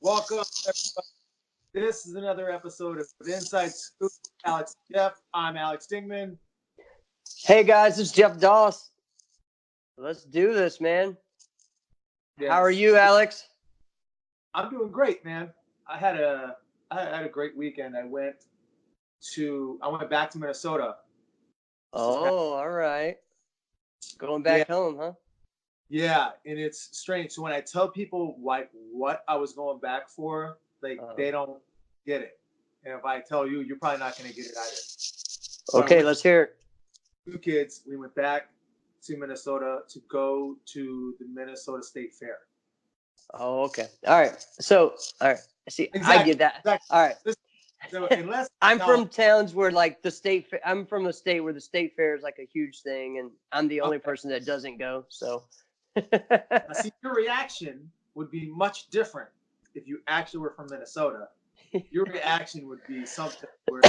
Welcome, everybody. This is another episode of Inside Scoop. Alex Jeff. I'm Alex Dingman. Hey guys, it's Jeff Doss. Let's do this, man. Yes. How are you, Alex? I'm doing great, man. I had a great weekend. I went back to Minnesota. Oh, all right. Going back home, huh? Yeah, and it's strange. So when I tell people what I was going back for, they don't get it. And if I tell you, you're probably not going to get it either. So okay, let's hear it. 2 kids, we went back to Minnesota to go to the Minnesota State Fair. Oh, okay. All right. So, all right. See, Exactly, I get that. exactly. All right. So unless I'm from towns where like I'm from a state where the state fair is like a huge thing, and I'm the only person that doesn't go. So, now, see, your reaction would be much different if you actually were from Minnesota. Your reaction would be something where,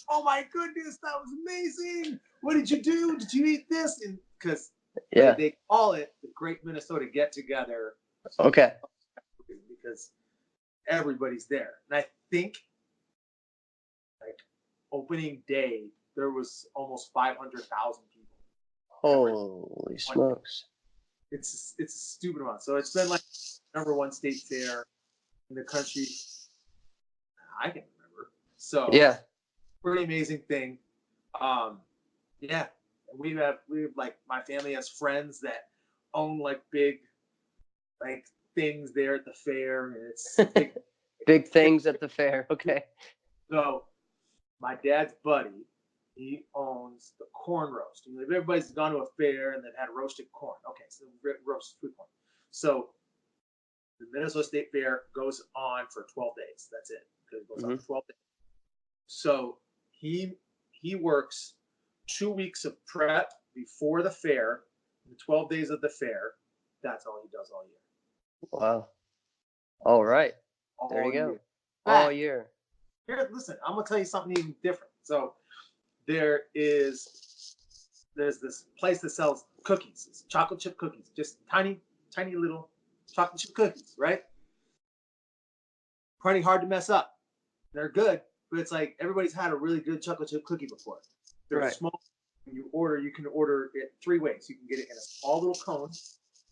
oh my goodness, that was amazing. What did you do? Did you eat this? And because they call it the Great Minnesota Get Together. Okay. Because everybody's there. And I think like opening day, there was almost 500,000 people. Holy smokes. It's a stupid amount. So it's been like #1 state fair in the country I can remember. So yeah, pretty amazing thing. Yeah, we have like my family has friends that own like big like things there at the fair, and it's big things at the fair. Okay. So my dad's buddy, he owns the corn roast. You know, everybody's gone to a fair and then had roasted corn. Okay, so roasted sweet corn. So the Minnesota State Fair goes on for 12 days. That's it. It goes on for 12 days. So he works 2 weeks of prep before the fair, the 12 days of the fair. That's all he does all year. Wow. All right. There you go. All year. Here, listen, I'm gonna tell you something even different. So there's this place that sells cookies. It's chocolate chip cookies, just tiny little chocolate chip cookies, right? Pretty hard to mess up. They're good, but it's like everybody's had a really good chocolate chip cookie before. They're small. When you can order it 3 ways. You can get it in a small little cone,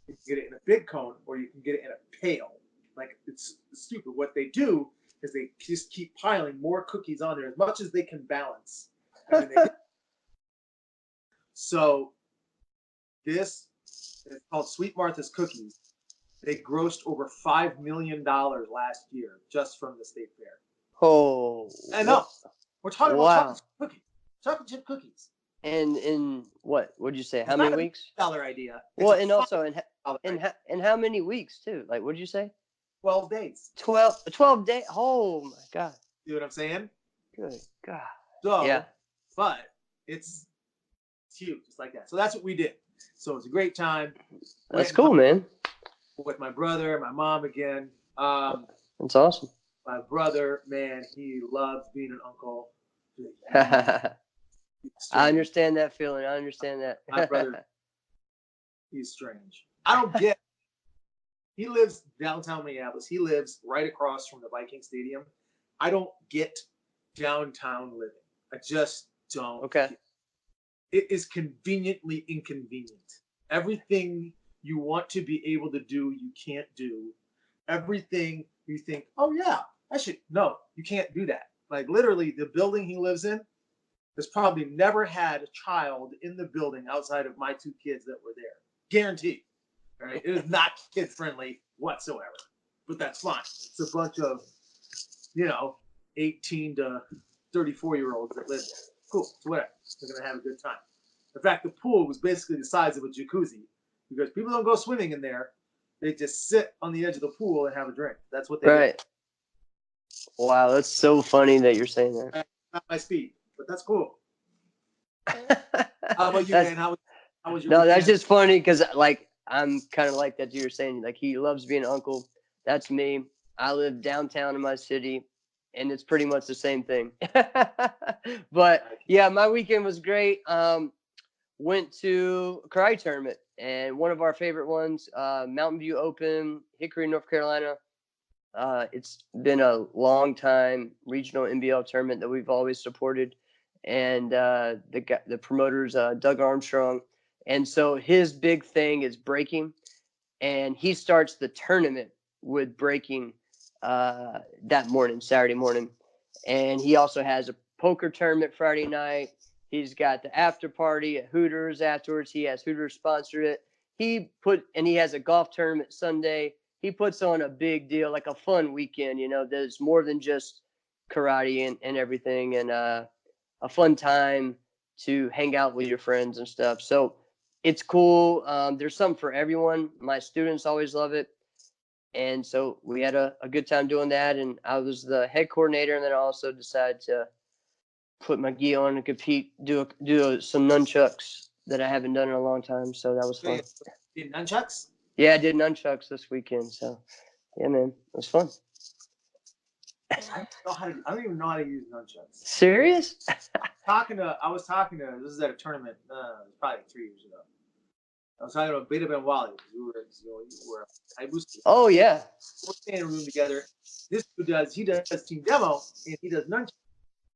you can get it in a big cone, or you can get it in a pail. Like it's stupid. What they do is they just keep piling more cookies on there as much as they can balance. So this is called Sweet Martha's Cookies. They grossed over $5 million last year just from the state fair. Oh, I know. We're talking about chocolate chip cookies. And in what would you say? How many weeks? Dollar idea. Well, and also in how many weeks too? Like, what'd you say? 12 days. 12 days. Oh my God. You know what I'm saying? Good God. So, yeah. But it's huge, just like that. So that's what we did. So it was a great time. That's cool, man. With my brother, my mom again. That's awesome. My brother, man, he loves being an uncle. I understand that feeling. I understand that. My brother, he's strange. I don't get. He lives downtown Minneapolis. He lives right across from the Viking Stadium. I don't get downtown living. I just don't. Okay. It is conveniently inconvenient. Everything you want to be able to do, you can't do. Everything you think, oh yeah, I should. No, you can't do that. Like literally, the building he lives in has probably never had a child in the building outside of my 2 kids that were there. Guaranteed. All right, it is not kid friendly whatsoever. But that's fine. It's a bunch of, 18 to 34-year-olds that live there. Cool. It's whatever. They're gonna have a good time. In fact, the pool was basically the size of a jacuzzi because people don't go swimming in there. They just sit on the edge of the pool and have a drink. That's what they do. Wow, that's so funny that you're saying that. Not my speed, but that's cool. How about you, man? How was your weekend? That's just funny because, like, I'm kind of like that you were saying. Like, he loves being an uncle. That's me. I live downtown in my city, and it's pretty much the same thing. But, yeah, my weekend was great. Went to a karate tournament, and one of our favorite ones, Mountain View Open, Hickory, North Carolina. It's been a long time regional NBL tournament that we've always supported, and the promoters Doug Armstrong, and so his big thing is breaking, and he starts the tournament with breaking that morning, Saturday morning, and he also has a poker tournament Friday night. He's got the after party at Hooters afterwards. He has Hooters sponsored it. He has a golf tournament Sunday. He puts on a big deal, like a fun weekend, that's more than just karate and everything, and a fun time to hang out with your friends and stuff. So it's cool. There's something for everyone. My students always love it. And so we had a good time doing that. And I was the head coordinator, and then I also decided to put my gi on and compete, do some nunchucks that I haven't done in a long time. So that was fun. Did nunchucks? Yeah, I did nunchucks this weekend. So yeah, man, it was fun. I don't even know how to use nunchucks. Serious? I was talking to this is at a tournament probably 3 years ago. I was talking to Beta Ben Wally because we were I boosted. Oh yeah. We're staying in a room together. This dude does team demo and he does nunchucks.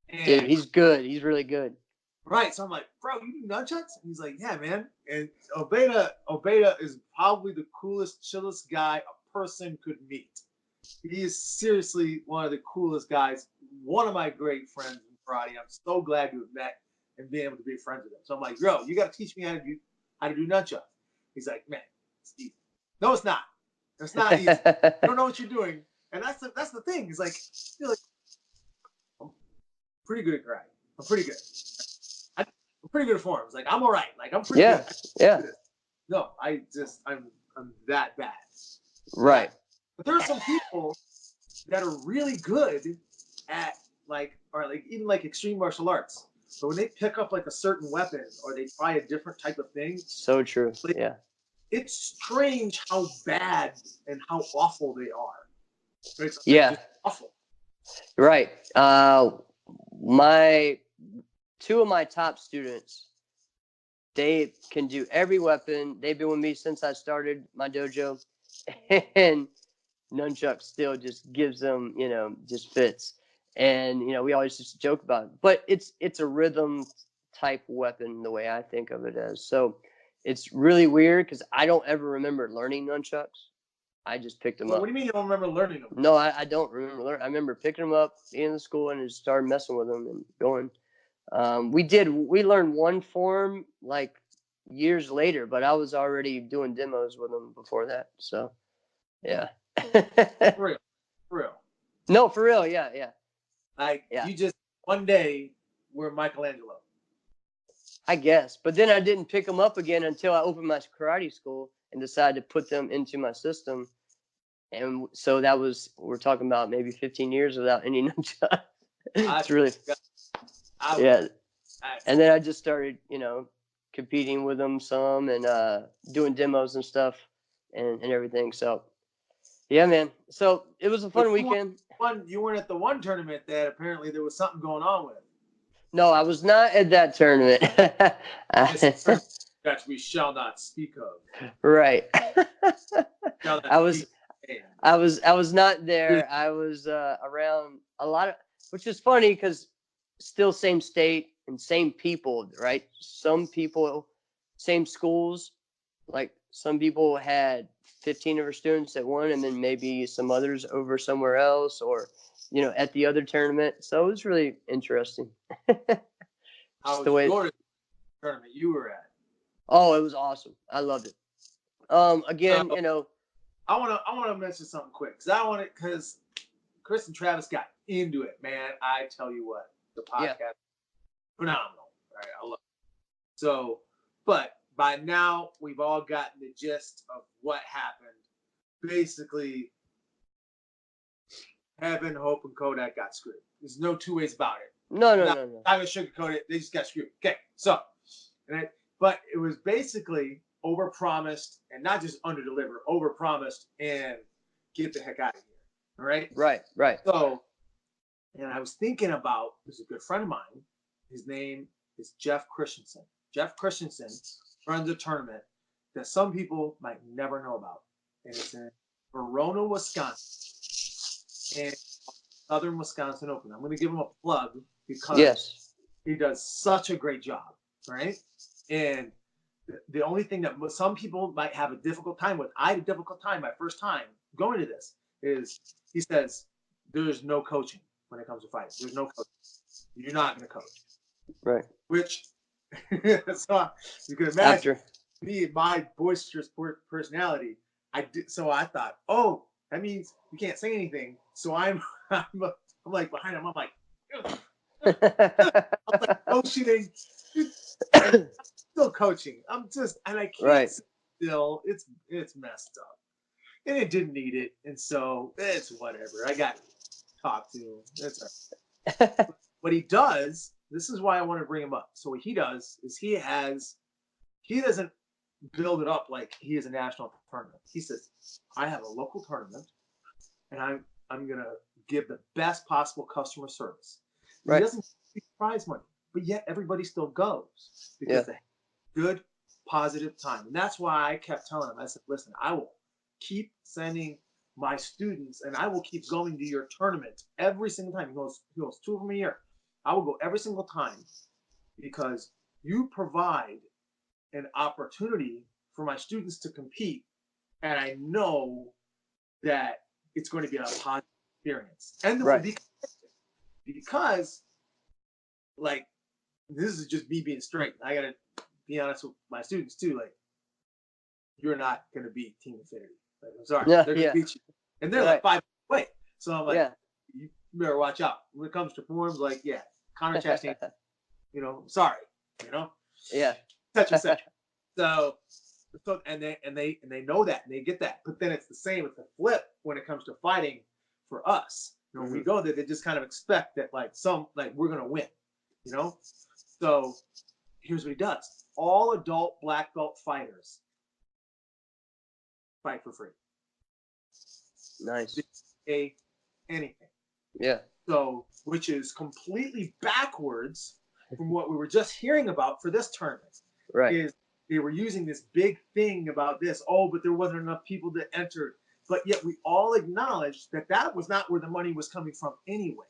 And, dude, he's good. He's really good. Right. So I'm like, bro, you do nunchucks? And he's like, yeah, man. And Obeda is probably the coolest, chillest guy a person could meet. He is seriously one of the coolest guys. One of my great friends in karate. I'm so glad to have met and been able to be friends with him. So I'm like, yo, you got to teach me how to do nunchucks. He's like, man, it's easy. No, it's not. It's not easy. You don't know what you're doing. And that's the thing. It's like, I feel like I'm pretty good at karate. I'm pretty good. I'm pretty good at forms. Like I'm all right. Like I'm pretty good. Yeah. No, I'm that bad. Right. But there are some people that are really good at even like extreme martial arts. But when they pick up like a certain weapon or they try a different type of thing, so true. Yeah. It's strange how bad and how awful they are. It's just awful. Right. Two of my top students, they can do every weapon. They've been with me since I started my dojo, and nunchuck still just gives them, just fits. And we always just joke about it, but it's a rhythm type weapon the way I think of it as. So it's really weird because I don't ever remember learning nunchucks. I just picked them up. What do you mean you don't remember learning them? No, I don't remember. I remember picking them up in the school and just started messing with them and going. We learned one form like years later, but I was already doing demos with them before that. So, yeah. For real. No, for real. Yeah. You just one day were Michelangelo. I guess, but then I didn't pick them up again until I opened my karate school and decided to put them into my system. And so we're talking about maybe 15 years without any nunchucks. It's really, yeah. And then I just started, competing with them some and doing demos and stuff and everything. So, yeah, man. So it was a fun weekend. You weren't at the one tournament that apparently there was something going on with. No, I was not at that tournament. That we shall not speak of. Right. I was not there. I was around a lot of, which is funny because still same state and same people, right? Some people, same schools, like some people had 15 of our students at one and then maybe some others over somewhere else or, at the other tournament. So it was really interesting. How was your tournament you were at? Oh, it was awesome. I loved it. Again, I want to mention something quick because Chris and Travis got into it, man. I tell you what, the podcast, phenomenal. Right, I love it. So, but by now we've all gotten the gist of what happened. Basically, Heaven, Hope, and Kodak got screwed. There's no two ways about it. No. I'm not gonna sugarcoat it. They just got screwed. Okay, so, but it was basically overpromised and not just underdeliver, overpromised and get the heck out of here. All right? Right. So, and I was thinking about, there's a good friend of mine. His name is Jeff Christensen. Jeff Christensen runs a tournament that some people might never know about. And it's in Verona, Wisconsin. and Southern Wisconsin Open. I'm going to give him a plug because Yes. he does such a great job, right? And the only thing that some people might have a difficult time with, I had a difficult time my first time going to this, is he says there's no coaching when it comes to fighting. There's no coaching. You're not going to coach. Right. Which, so you can imagine After. me, my boisterous personality. So I thought, oh, that means you can't say anything. So I'm like behind him. I'm like, I'm like coaching, and still coaching. I'm just, and I can't Right. still. It's messed up, and it didn't need it, and so it's whatever. I got to talk to him. That's all right. What he does. This is why I want to bring him up. So what he does is he doesn't build it up like he is a national tournament. He says, I have a local tournament, and I'm gonna give the best possible customer service. Right. He doesn't give prize money, but yet everybody still goes because they have good, positive time. And that's why I kept telling him, I said, listen, I will keep sending my students, and I will keep going to your tournament every single time. He goes 2 of them a year. I will go every single time because you provide an opportunity for my students to compete, and I know that it's going to be a positive experience, and there will be because, like, this is just me being straight. I gotta be honest with my students too. Like, you're not gonna beat Team Infinity. Like, I'm sorry, they're gonna beat you, and they're like 5 away. So I'm like, you better watch out when it comes to forms. Like, Connor Chastain, sorry, such and such. So and they know that, and they get that. But then it's the same. It's the flip when it comes to fighting for us. When we go there, they just kind of expect that we're gonna win. So here's what he does: all adult black belt fighters fight for free. Nice. Pay anything. Yeah. So, which is completely backwards from what we were just hearing about for this tournament. Right. Is they were using this big thing about this. Oh, but there wasn't enough people that entered. But yet we all acknowledged that was not where the money was coming from anyway.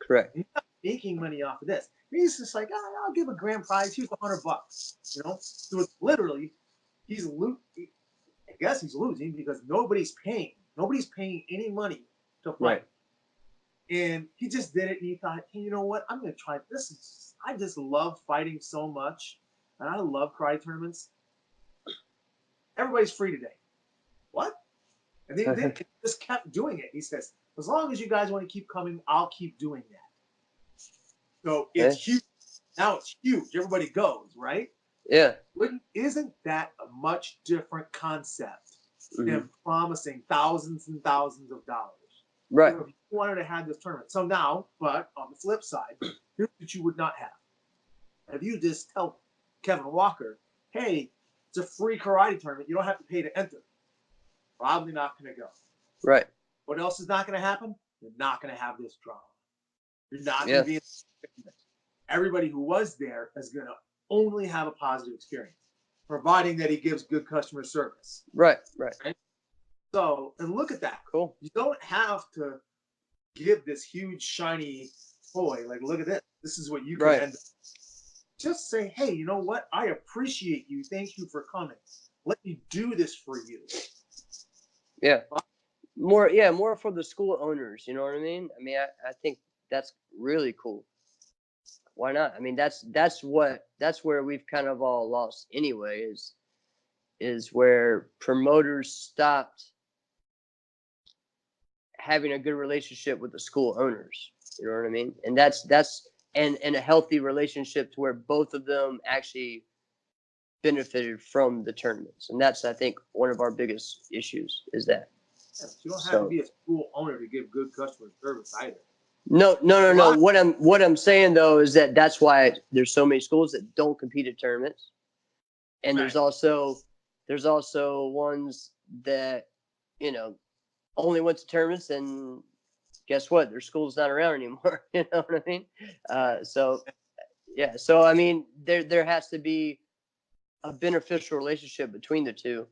Correct. He's not making money off of this. He's just like, I'll give a grand prize. Here's $100. So it's literally, I guess he's losing because nobody's paying. Nobody's paying any money to fight. Right. And he just did it, and he thought, hey, you know what? I'm going to try this. I just love fighting so much, and I love karate tournaments. Everybody's free today. What? And they just kept doing it. He says, as long as you guys want to keep coming, I'll keep doing that. So it's huge. Now it's huge. Everybody goes, right? Yeah. Isn't that a much different concept than promising thousands and thousands of dollars? Right. If you wanted to have this tournament. So now, but on the flip side, here's what you would not have. If you just tell Kevin Walker, hey, it's a free karate tournament, you don't have to pay to enter. Probably not going to go. Right. What else is not going to happen? You're not going to have this drama. You're not going to be in the everybody who was there is going to only have a positive experience, providing that he gives good customer service. Right. So, and look at that. Cool. You don't have to give this huge, shiny toy. Like, look at this. This is what you can end up. Just say, hey, you know what? I appreciate you. Thank you for coming. Let me do this for you. Yeah. More for the school owners. You know what I mean? I mean, I think that's really cool. Why not? I mean, that's where we've kind of all lost anyway, is where promoters stopped having a good relationship with the school owners. You know what I mean? And that's and a healthy relationship to where both of them actually benefited from the tournaments. And that's, I think, one of our biggest issues is that. You don't have to be a school owner to give good customer service either. No. What I'm saying though is that's why there's so many schools that don't compete at tournaments, and there's also ones that only went to tournaments, and guess what? Their school's not around anymore. You know what I mean? So I mean, there has to be a beneficial relationship between the two,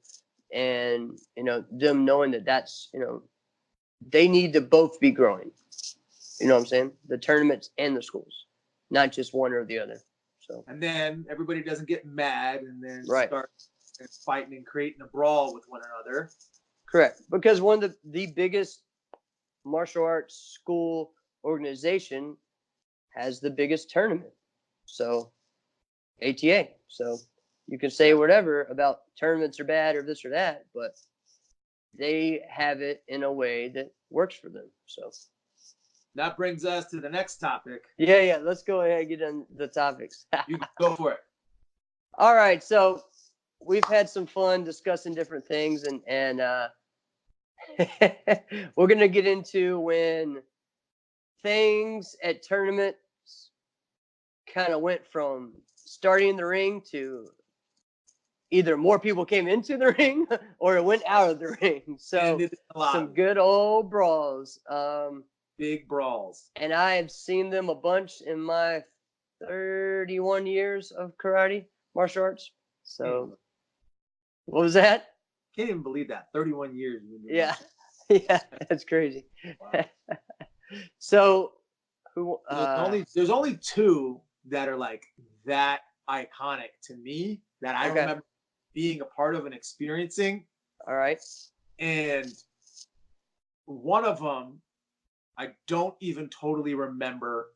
and them knowing that's they need to both be growing. You know what I'm saying? The tournaments and the schools, not just one or the other. So, and then everybody doesn't get mad and then right. start fighting and creating a brawl with one another. Correct. Because one of the biggest martial arts school organization has the biggest tournament. So, ATA. So, you can say whatever about tournaments are bad or this or that, but they have it in a way that works for them. So, that brings us to the next topic. Yeah. Let's go ahead and get on the topics. You can go for it. All right. So, we've had some fun discussing different things, and we're going to get into when things at tournaments kind of went from starting the ring to either more people came into the ring or it went out of the ring. So some good old brawls. Big brawls. And I have seen them a bunch in my 31 years of karate, martial arts. So what was that? Can't even believe that. 31 years. Yeah. Yeah, that's crazy. Wow. So there's only two that are like that iconic to me that I remember being a part of and experiencing. All right. And one of them, I don't even totally remember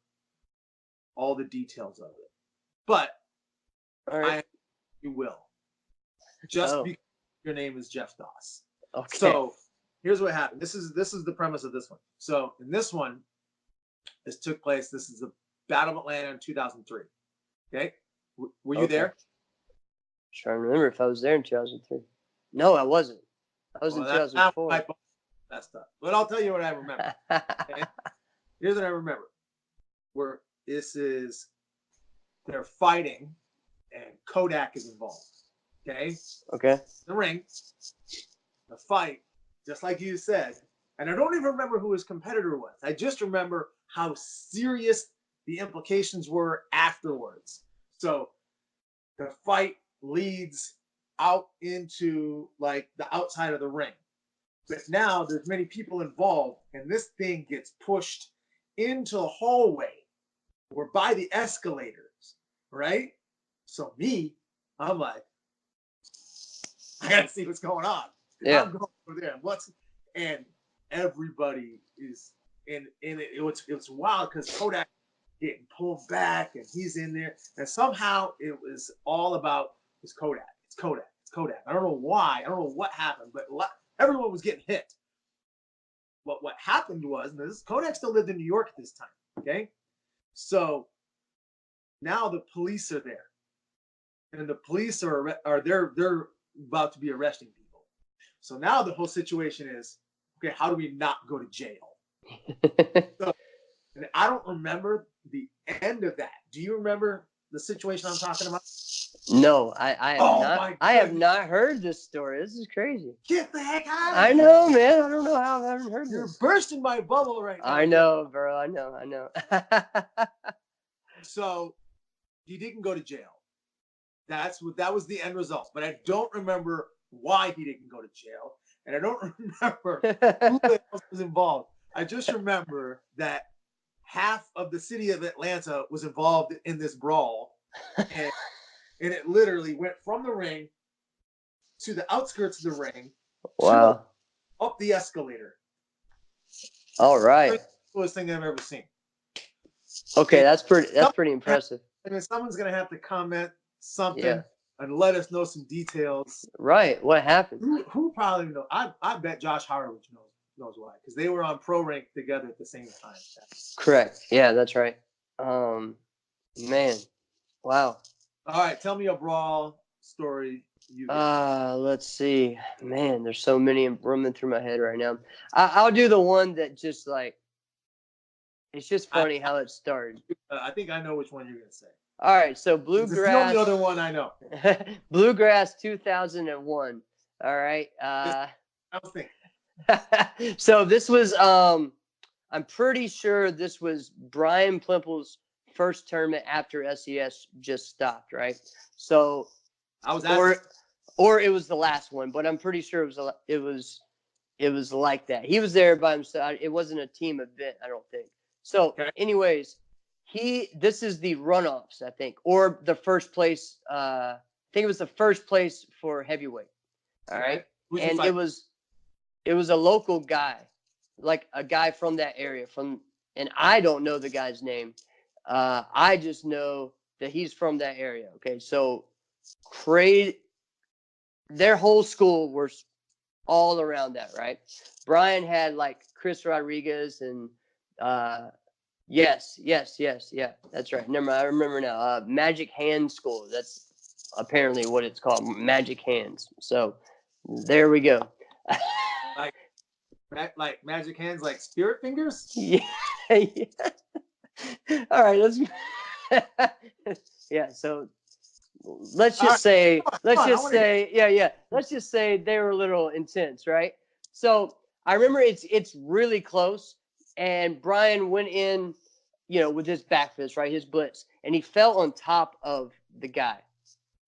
all the details of it, but you will, just because your name is Jeff Doss. Okay. So here's what happened. This is the premise of this one. So in this one, this took place. This is the Battle of Atlanta in 2003. Okay, were you there? Trying to remember if I was there in 2003. No, I wasn't. I was in 2004. That stuff. But I'll tell you what I remember. Okay? Here's what I remember. Where they're fighting, and Kodak is involved. Okay. Okay. The ring, the fight, just like you said, and I don't even remember who his competitor was. I just remember how serious the implications were afterwards. So the fight leads out into like the outside of the ring. But now there's many people involved, and this thing gets pushed into the hallway or by the escalators, right? So I'm like, I gotta see what's going on. Yeah. I'm going over there. And everybody is in it. It's wild because Kodak getting pulled back and he's in there. And somehow it was all about it's Kodak. It's Kodak. It's Kodak. I don't know why. I don't know what happened, but everyone was getting hit. But what happened was, Kodak still lived in New York at this time. Okay. So now the police are there. And the police are they're about to be arresting people. So now the whole situation is, okay, how do we not go to jail? So, and I don't remember the end of that. Do you remember the situation I'm talking about? No, I have not heard this story. This is crazy. Get the heck out of here. I know, man. I don't know how I haven't heard You're this. You're bursting my bubble right now. I know, bro. I know. So he didn't go to jail. That was the end result. But I don't remember why he didn't go to jail. And I don't remember who else was involved. I just remember that half of the city of Atlanta was involved in this brawl. And it literally went from the ring to the outskirts of the ring. Wow. Up the escalator. All right. That's the coolest thing I've ever seen. Okay, that's pretty impressive. I mean, someone's gonna have to comment something and let us know some details. Right. What happened? Who probably knows? I bet Josh Harwich knows why, because they were on Pro Rank together at the same time. Correct. Yeah, that's right. Man. Wow. All right, tell me a brawl story. Let's see. Man, there's so many running through my head right now. I'll do the one that just like, it's just funny how it started. I think I know which one you're gonna say. All right, so Bluegrass. This is the only other one I know. Bluegrass 2001. All right. I was thinking. So this was I'm pretty sure this was Brian Plimple's first tournament after SES just stopped, right? So I was or it was the last one, but I'm pretty sure it was it was like that. He was there by himself. It wasn't a team event, I don't think. So, Okay. anyways, this is the runoffs, I think, or the first place. I think it was the first place for heavyweight. All right, Okay. Who's he and fighting? it was a local guy, like a guy from that area. And I don't know the guy's name. I just know that he's from that area. Okay, so crazy. Their whole school was all around that, right? Brian had like Chris Rodriguez and yes, yeah, that's right. I remember now. Magic Hand School. That's apparently what it's called, Magic Hands. So there we go. Like magic hands, like spirit fingers. Yeah. Yeah. All right, let's. Yeah, so let's just say, yeah. Let's just say they were a little intense, right? So I remember it's really close, and Brian went in, with his back fist, right, his blitz, and he fell on top of the guy.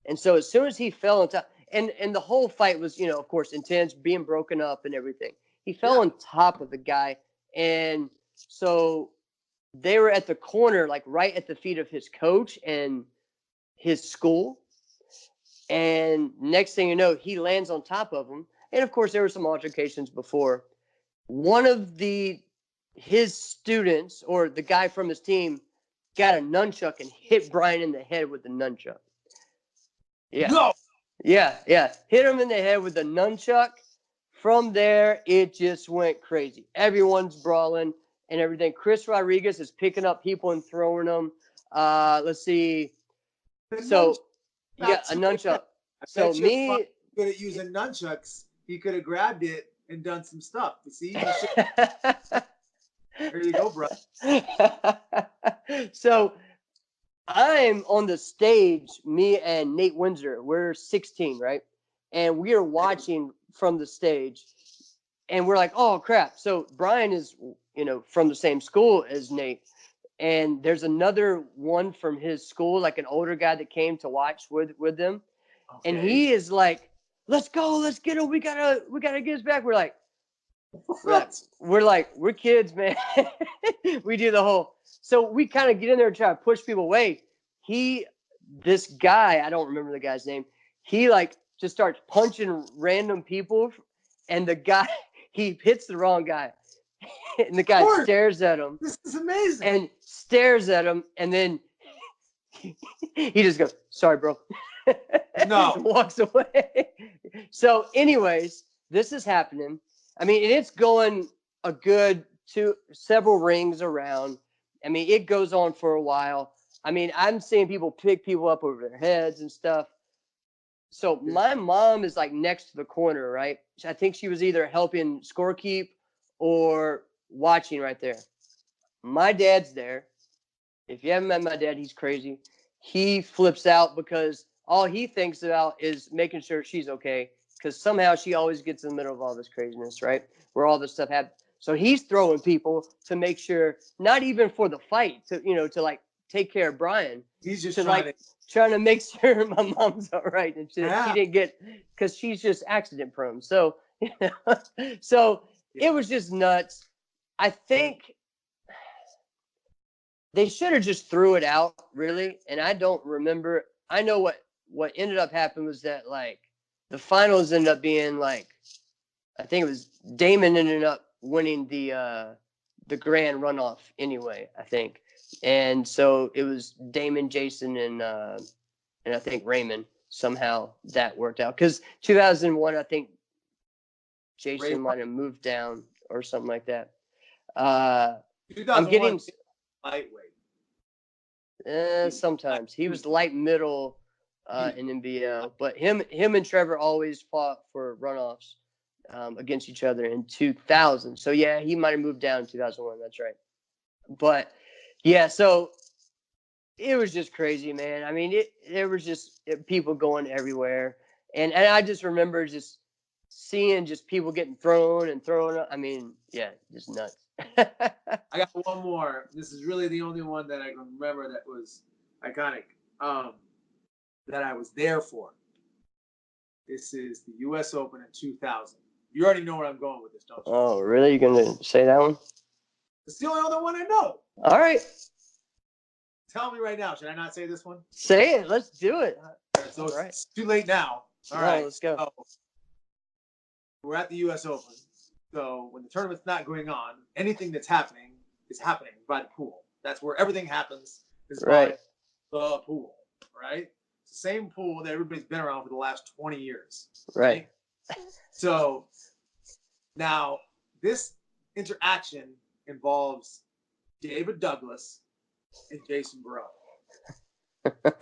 And so as soon as he fell on top, and the whole fight was, of course, intense, being broken up and everything. He fell on top of the guy, and so they were at the corner, like right at the feet of his coach and his school. And next thing you know, he lands on top of him. And of course, there were some altercations before. One of his students, or the guy from his team, got a nunchuck and hit Brian in the head with the nunchuck. Yeah. No. Yeah. Hit him in the head with the nunchuck. From there, it just went crazy. Everyone's brawling and everything. Chris Rodriguez is picking up people and throwing them. Let's see. So, yeah, a nunchuck. So me, good at using nunchucks. He could have grabbed it and done some stuff. You see? There you go, bro. So I'm on the stage, me and Nate Windsor. We're 16, right? And we are watching from the stage. And we're like, oh, crap. So Brian is, from the same school as Nate. And there's another one from his school, like an older guy that came to watch with them. Okay. And he is like, let's go, let's get him. We gotta get us back. We're kids, man. We do the whole. So we kind of get in there and try to push people away. This guy, I don't remember the guy's name. He like just starts punching random people, and the guy, he hits the wrong guy. And the guy stares at him. This is amazing. And stares at him, and then he just goes, "Sorry, bro." No. Walks away. So, anyways, this is happening. I mean, and it's going a good several rings around. I mean, it goes on for a while. I mean, I'm seeing people pick people up over their heads and stuff. So my mom is like next to the corner, right? I think she was either helping scorekeep or watching right there. My dad's there. If you haven't met my dad, he's crazy. He flips out because all he thinks about is making sure she's okay, because somehow she always gets in the middle of all this craziness, right? Where all this stuff happens. So he's throwing people to make sure, not even for the fight, to like take care of Brian. He's just trying to make sure my mom's all right and she didn't get, because she's just accident prone. So, it was just nuts. I think they should have just threw it out, really. And I don't remember. I know what ended up happening was that like the finals ended up being like, I think it was Damon ended up winning the grand runoff anyway, I think. And so it was Damon, Jason, and I think Raymond. Somehow that worked out, because 2001, I think Jason might have moved down or something like that. I'm getting lightweight. Sometimes he was light middle in NBL, but him and Trevor always fought for runoffs against each other in 2000. So yeah, he might have moved down in 2001. That's right. But yeah, so it was just crazy, man. I mean, there was just people going everywhere, and I just remember just seeing just people getting thrown. I mean, yeah, just nuts. I got one more. This is really the only one that I can remember that was iconic, that I was there for. This is the U.S. Open in 2000. You already know where I'm going with this, don't you? Oh, really? You gonna say that one? It's the only other one I know. All right. Tell me right now. Should I not say this one? Say it. Let's do it. So All right. it's too late now. All No, right. let's go. So we're at the U.S. Open. So when the tournament's not going on, anything that's happening is happening by the pool. That's where everything happens. Is Right. by the pool. Right. It's the same pool that everybody's been around for the last 20 years. Right. So now this interaction involves David Douglas and Jason Brawlin.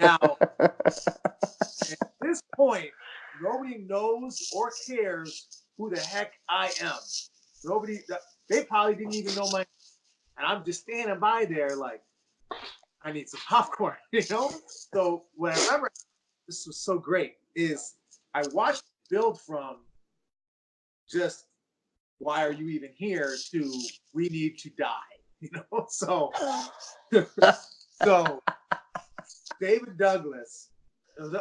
Now, at this point, nobody knows or cares who the heck I am. Nobody, they probably didn't even know my, and I'm just standing by there like, I need some popcorn, you know? So what I remember, this was so great, is I watched it build from just, why are you even here, to we need to die, you know? So, so David Douglas,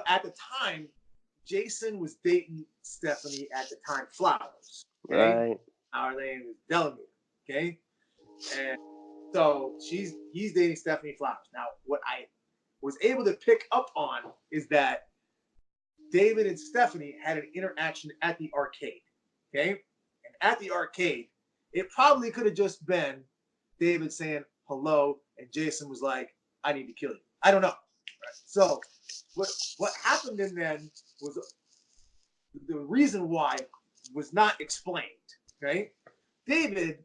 at the time, Jason was dating Stephanie at the time, Flowers. Okay? Right. Our name is Delamere. Okay. And so he's dating Stephanie Flowers. Now, what I was able to pick up on is that David and Stephanie had an interaction at the arcade. Okay. And at the arcade, it probably could have just been David saying hello, and Jason was like, I need to kill you. I don't know. Right. So what happened in then was the reason why was not explained. Okay. David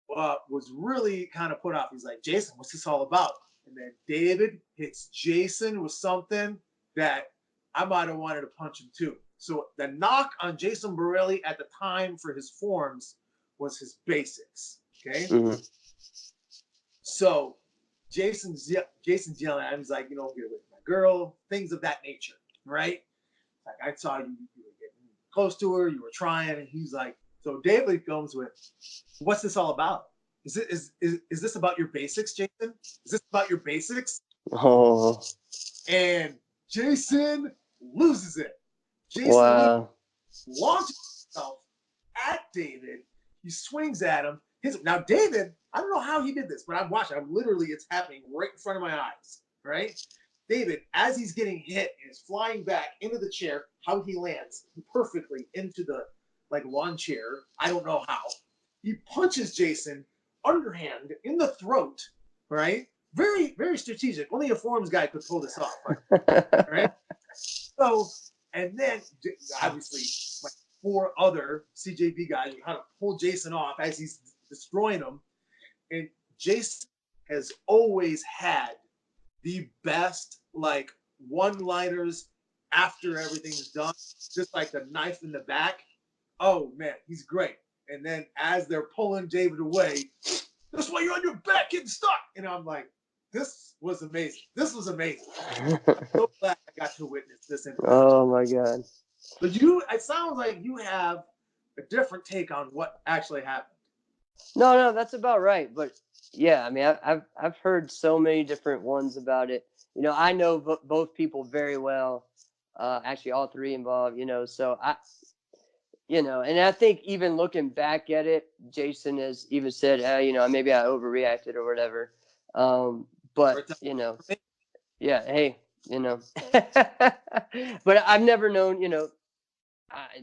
was really kind of put off. He's like, Jason, what's this all about? And then David hits Jason with something that I might have wanted to punch him too. So the knock on Jason Borelli at the time for his forms was his basics. Okay. So Jason's yelling at him. He's like, you know, get away from my girl, things of that nature, right? Like, I saw you were getting close to her, you were trying, and he's like, so David comes with, what's this all about? Is this about your basics, Jason? Is this about your basics? Oh. And Jason loses it. Jason Wow. launches himself at David. He swings at him. Now, David, I don't know how he did this, but I'm watching. It's happening right in front of my eyes, right? David, as he's getting hit and is flying back into the chair, how he lands perfectly into the lawn chair. I don't know how. He punches Jason underhand in the throat, right? Very, very strategic. Only a forms guy could pull this off, right? So, and then obviously, like 4 other CJB guys are kind of pull Jason off as he's destroying him. And Jason has always had the best one-liners after everything's done, just like the knife in the back. Oh man, he's great. And then as they're pulling David away, that's why you're on your back getting stuck. And I'm like, this was amazing. This was amazing. I'm so glad I got to witness this. Oh my God. But it sounds like you have a different take on what actually happened. No, that's about right. But yeah, I mean, I've heard so many different ones about it. You know, I know both people very well. Actually, all 3 involved. You know, so and I think even looking back at it, Jason has even said, you know, maybe I overreacted or whatever. But you know, yeah, hey, you know, but I've never known, you know,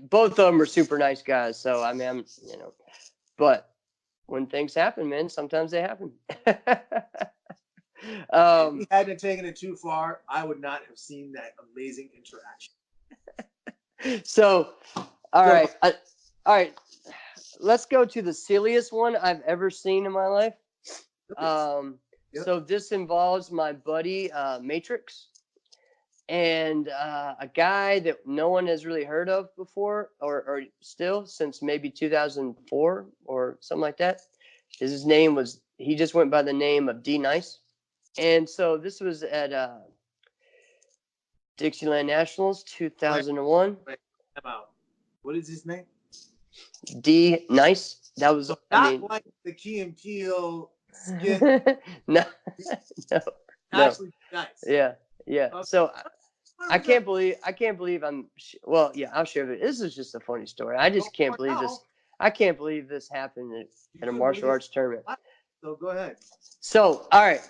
both of them are super nice guys. So I mean, you know, but when things happen, man, sometimes they happen. If he hadn't taken it too far, I would not have seen that amazing interaction. So, all right. Let's go to the silliest one I've ever seen in my life. So this involves my buddy Matrix, and a guy that no one has really heard of before, or still since maybe 2004 or something like that. He just went by the name of D Nice. And so this was at Dixieland Nationals 2001. Wait, what is his name? D Nice. That was So not like the Key and Peele skit. no. Actually nice. Yeah. Okay. So I can't believe well, yeah, I'll share it. This is just a funny story. I just can't believe this. I can't believe this happened at a martial arts tournament. So go ahead. So, all right.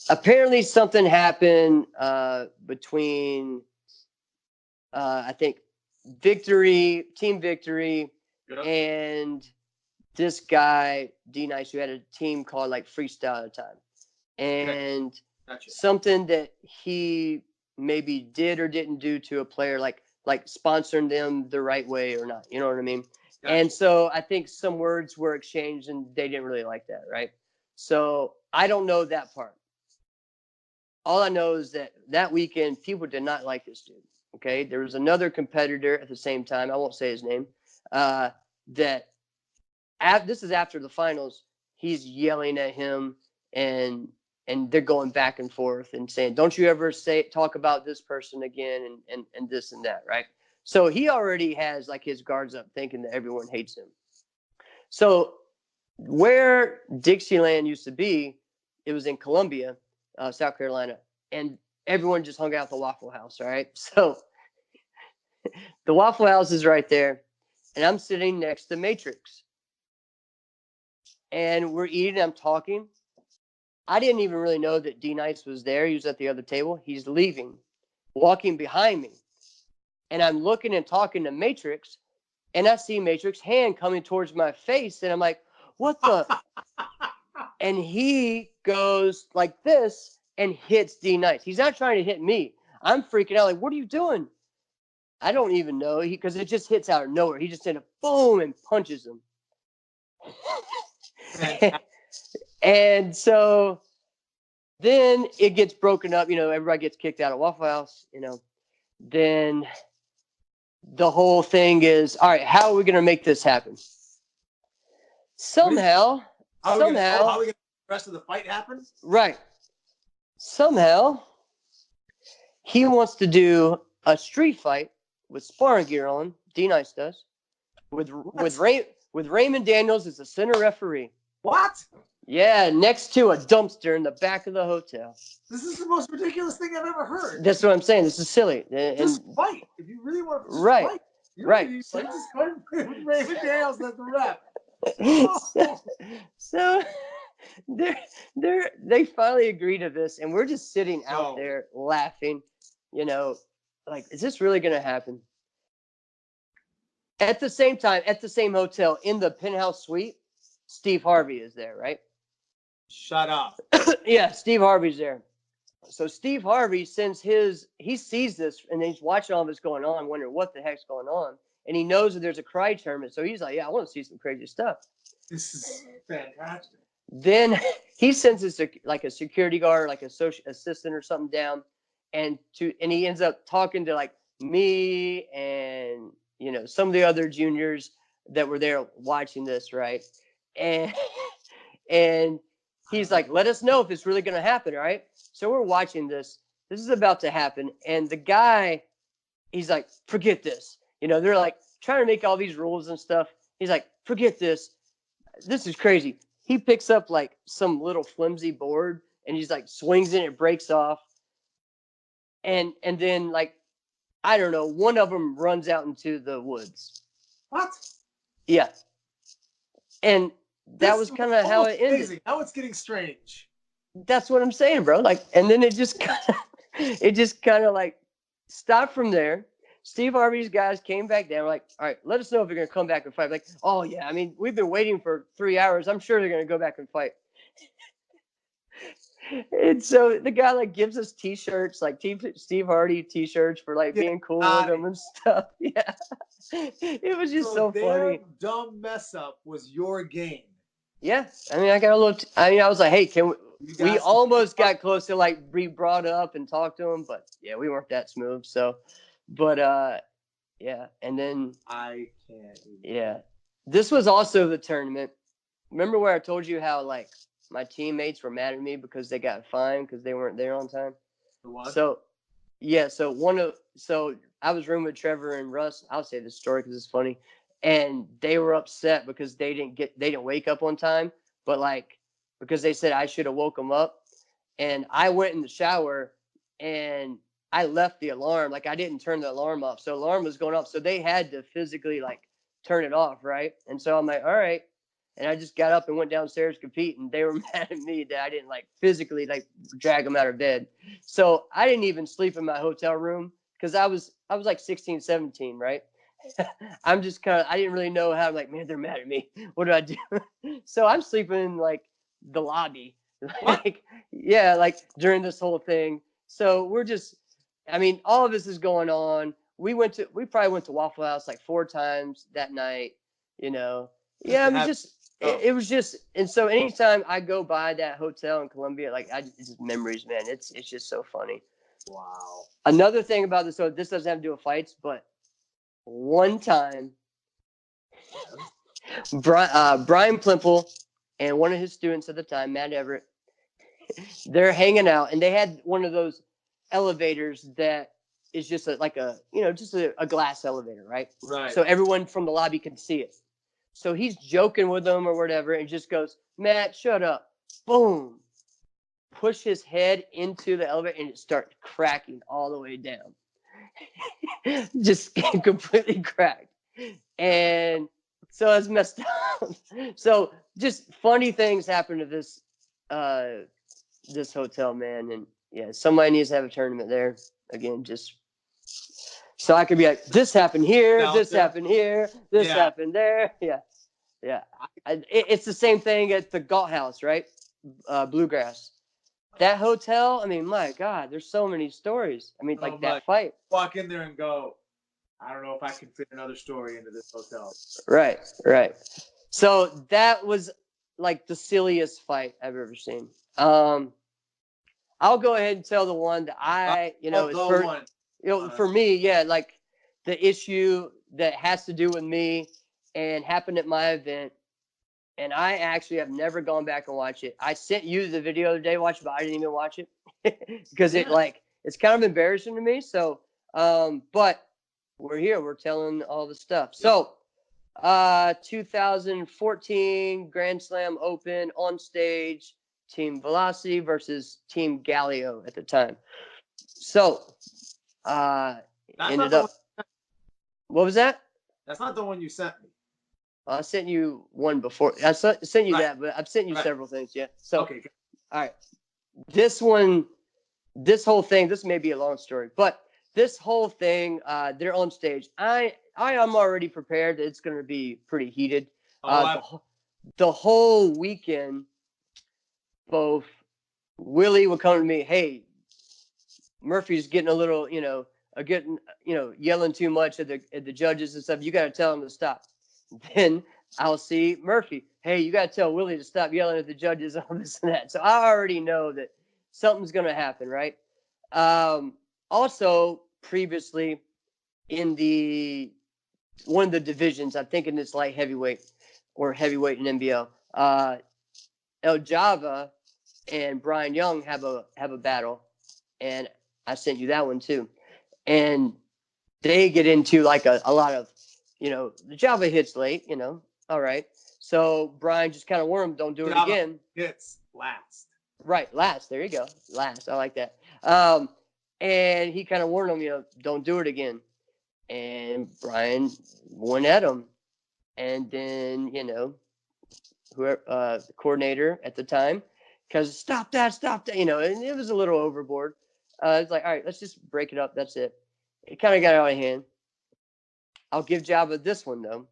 Apparently something happened between I think Team Victory, Yep. and this guy D Nice, who had a team called like Freestyle at the time, and Gotcha. something that he maybe did or didn't do to a player, like sponsoring them the right way or not. You know what I mean? Gotcha. And so I think some words were exchanged, and they didn't really like that, right? So I don't know that part. All I know is that weekend, people did not like this dude. Okay, there was another competitor at the same time. I won't say his name. This is after the finals. He's yelling at him, and they're going back and forth and saying, "Don't you ever talk about this person again," and this and that, right? So he already has like his guards up, thinking that everyone hates him. So where Dixieland used to be, it was in Columbia, South Carolina, and everyone just hung out at the Waffle House, right? So the Waffle House is right there, and I'm sitting next to Matrix, and we're eating. I'm talking. I didn't even really know that D Nice was there. He was at the other table. He's leaving, walking behind me, and I'm looking and talking to Matrix, and I see Matrix's hand coming towards my face, and I'm like, "What the?" And he goes like this and hits D Nice. He's not trying to hit me. I'm freaking out. Like, what are you doing? I don't even know, because it just hits out of nowhere. He just did a boom and punches him. And so then it gets broken up. Everybody gets kicked out of Waffle House. Then the whole thing is, all right, how are we going to make this happen? Somehow, how are we going to make the rest of the fight happen? Right. Somehow, he wants to do a street fight with sparring gear on. D Nice does, with Raymond Daniels as the center referee. What? Yeah, next to a dumpster in the back of the hotel. This is the most ridiculous thing I've ever heard. That's what I'm saying. This is silly. Just fight. If you really want to right. fight. Right. Just fight with Raymond Daniels as the ref. So they finally agree to this, and we're just sitting out there laughing, like, is this really going to happen? At the same time, at the same hotel, in the penthouse suite, Steve Harvey is there, right? Shut up. Yeah, Steve Harvey's there. So Steve Harvey he sees this, and he's watching all this going on, wondering what the heck's going on. And he knows that there's a karate tournament. So he's like, yeah, I want to see some crazy stuff. This is fantastic. Then he sends a security guard, like a social assistant or something down, and he ends up talking to like me and some of the other juniors that were there watching this, right? And he's like, let us know if it's really going to happen, right? So we're watching this. This is about to happen, and the guy, he's like, forget this. They're like trying to make all these rules and stuff. He's like, forget this. This is crazy. He picks up like some little flimsy board, and he's like swings it, it breaks off. And then, like, I don't know, one of them runs out into the woods. What? Yeah. And that was kind of how it ended. Amazing. Now it's getting strange. That's what I'm saying, bro. Like, and then it just kind of like stopped from there. Steve Harvey's guys came back down. We're like, all right, let us know if they're going to come back and fight. Like, oh, yeah. I mean, we've been waiting for 3 hours. I'm sure they're going to go back and fight. And so the guy like gives us T-shirts, like Steve Hardy T-shirts for like being cool with him and stuff. Yeah. It was just so funny. Their dumb mess up was your game. Yeah. I mean, I was like, hey, we almost got close to like be brought up and talk to him, but yeah, we weren't that smooth. So, but yeah. And then I can't. Yeah. This was also the tournament. Remember where I told you how like my teammates were mad at me because they got fined because they weren't there on time? What? So, yeah. So I was rooming with Trevor and Russ. I'll say this story because it's funny. And they were upset because they didn't wake up on time, but like because they said I should have woke them up. and I went in the shower and I left the alarm. Like I didn't turn the alarm off. So alarm was going off. So they had to physically like turn it off. Right. And so I'm like, all right. And I just got up and went downstairs to compete, and they were mad at me that I didn't like physically like drag them out of bed. So I didn't even sleep in my hotel room because I was like 16, 17, right? I'm just kind of, I didn't really know how. I'm like, man, they're mad at me. What do I do? So I'm sleeping in like the lobby, like yeah, like during this whole thing. So we're just, I mean, all of this is going on. We probably went to Waffle House like 4 times that night. You know, yeah, I mean, it was just, and so anytime I go by that hotel in Columbia, like it's just memories, man. It's just so funny. Wow. Another thing about this, so this doesn't have to do with fights, but one time, Brian Plimple and one of his students at the time, Matt Everett, they're hanging out, and they had one of those elevators that is just like a, just a glass elevator, right? Right. So everyone from the lobby can see it. So he's joking with them or whatever, and just goes, Matt, shut up. Boom. Push his head into the elevator, and it starts cracking all the way down. Just completely cracked. And so it's messed up. So just funny things happen to this this hotel, man. And yeah, somebody needs to have a tournament there again, just so I could be like, this happened here, this happened here, this happened there. Yeah. It's the same thing at the Galt House, right? Bluegrass. That hotel, I mean, my God, there's so many stories. I mean, like that fight. Walk in there and go, I don't know if I can fit another story into this hotel. Right. So that was like the silliest fight I've ever seen. I'll go ahead and tell the one that for me, yeah, like the issue that has to do with me and happened at my event. And I actually have never gone back and watched it. I sent you the video the other day, watch it, but I didn't even watch it because it's kind of embarrassing to me. So, but we're here, we're telling all the stuff. So, 2014 Grand Slam Open on stage, Team Velocity versus Team Galileo at the time. So, ended up. What was that? That's not the one you sent me. I sent you one before. I sent you that, but I've sent you several things. Yeah. So, okay. All right. This whole thing, this may be a long story, but this whole thing, they're on stage. I am already prepared that it's going to be pretty heated. The whole weekend, both Willie would come to me, hey, Murphy's getting a little, yelling too much at the judges and stuff. You got to tell him to stop. Then I'll see Murphy. Hey, you got to tell Willie to stop yelling at the judges on this and that. So I already know that something's going to happen, right? Also, previously in one of the divisions, I'm thinking it's light heavyweight or heavyweight in NBL. El Java and Brian Young have a battle, and I sent you that one too. And they get into like a lot of, the Java hits late, all right. So Brian just kind of warned him, don't do it again. Hits last. Right, last. There you go. Last. I like that. And he kind of warned him, don't do it again. And Brian went at him. And then, whoever the coordinator at the time, because stop that, and it was a little overboard. It's like, all right, let's just break it up. That's it. It kind of got out of hand. I'll give Java this one, though.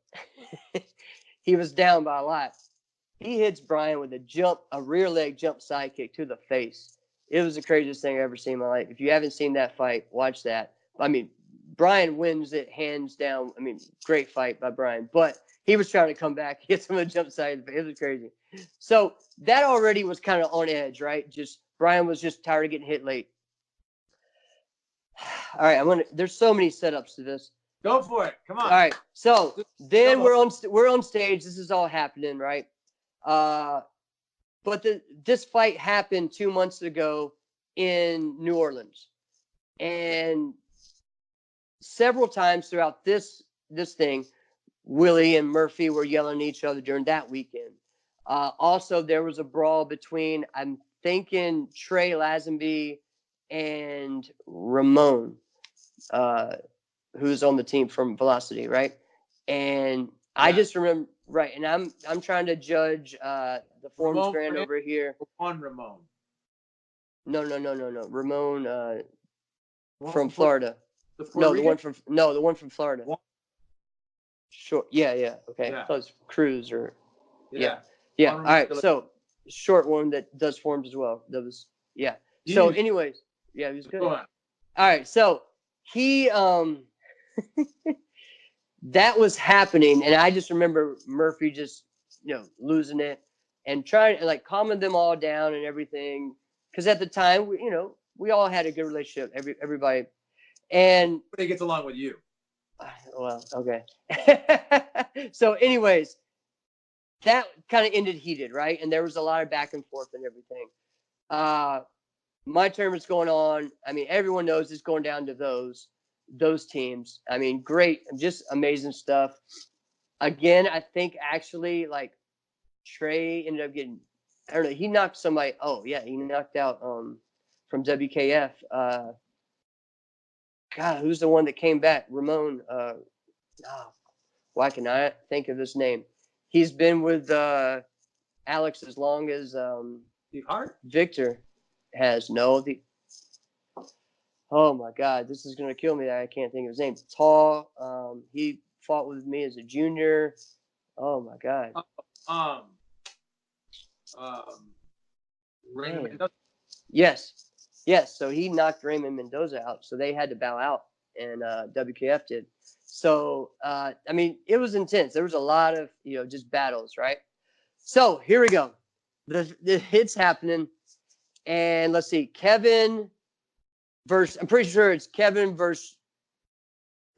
He was down by a lot. He hits Brian with a rear leg jump side kick to the face. It was the craziest thing I've ever seen in my life. If you haven't seen that fight, watch that. I mean, Brian wins it hands down. I mean, great fight by Brian. But he was trying to come back. He hits him with a jump side. It was crazy. So that already was kind of on edge, right? Brian was just tired of getting hit late. All right, there's so many setups to this. Go for it. Come on. All right. So then we're on stage. This is all happening, right? But this fight happened 2 months ago in New Orleans, and several times throughout this thing, Willie and Murphy were yelling at each other during that weekend. Also, there was a brawl between, I'm thinking Trey Lazenby and Ramon, who's on the team from Velocity, right? And I just remember, right, and I'm trying to judge the form Ramon strand Grant over here. On Ramon. No. Ramon from Florida. The one from Florida. Sure. Yeah. Okay. Yeah. Close. Cruz or Yeah. All right. So short one that does forms as well. That was So anyways, he was good. All right. So he that was happening, and I just remember Murphy just losing it and trying to like calming them all down and everything, because at the time we all had a good relationship, everybody, and he gets along with you. Well, okay. So anyways, that kind of ended heated, right? And there was a lot of back and forth and everything. My tournament's going on. I mean, everyone knows it's going down to those teams. I mean, great, just amazing stuff. Again, I think actually like Trey ended up getting, I don't know, he knocked somebody. Oh yeah, he knocked out from WKF. God, who's the one that came back? Ramon. Why can I think of his name? He's been with Alex as long as Victor has. No, oh my God, this is gonna kill me that I can't think of his name. Tall. He fought with me as a junior. Oh my God. Raymond Mendoza. Yes. So he knocked Raymond Mendoza out. So they had to bow out, and WKF did. So I mean, it was intense. There was a lot of just battles, right? So here we go. The hit's happening, and let's see, Kevin versus. I'm pretty sure it's Kevin versus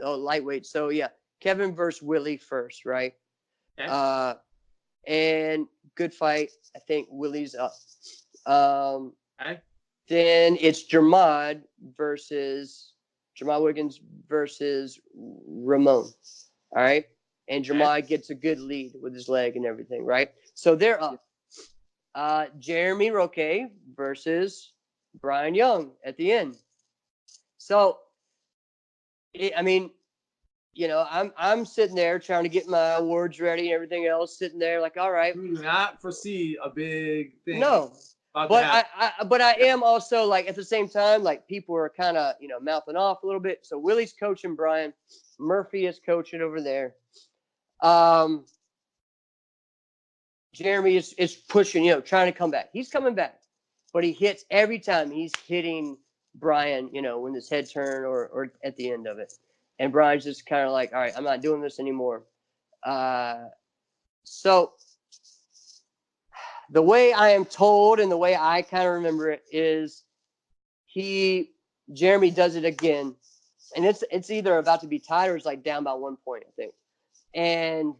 lightweight. So yeah, Kevin versus Willie first, right? Okay. And good fight. I think Willie's up. Okay. Then it's Jermad Wiggins versus Ramon. All right. And Jermad gets a good lead with his leg and everything, right? So they're up. Jeremy Roque versus Brian Young at the end. So, I'm sitting there trying to get my awards ready and everything else, sitting there like, all right. You do not foresee a big thing. No. But I am also like at the same time, like people are kind of, mouthing off a little bit. So Willie's coaching Brian. Murphy is coaching over there. Jeremy is pushing, trying to come back. He's coming back, but he hits every time. He's hitting Brian, when his head turn or at the end of it. And Brian's just kind of like, all right, I'm not doing this anymore. So the way I am told and the way I kind of remember it is Jeremy does it again, and it's either about to be tied or it's like down by 1 point, I think. And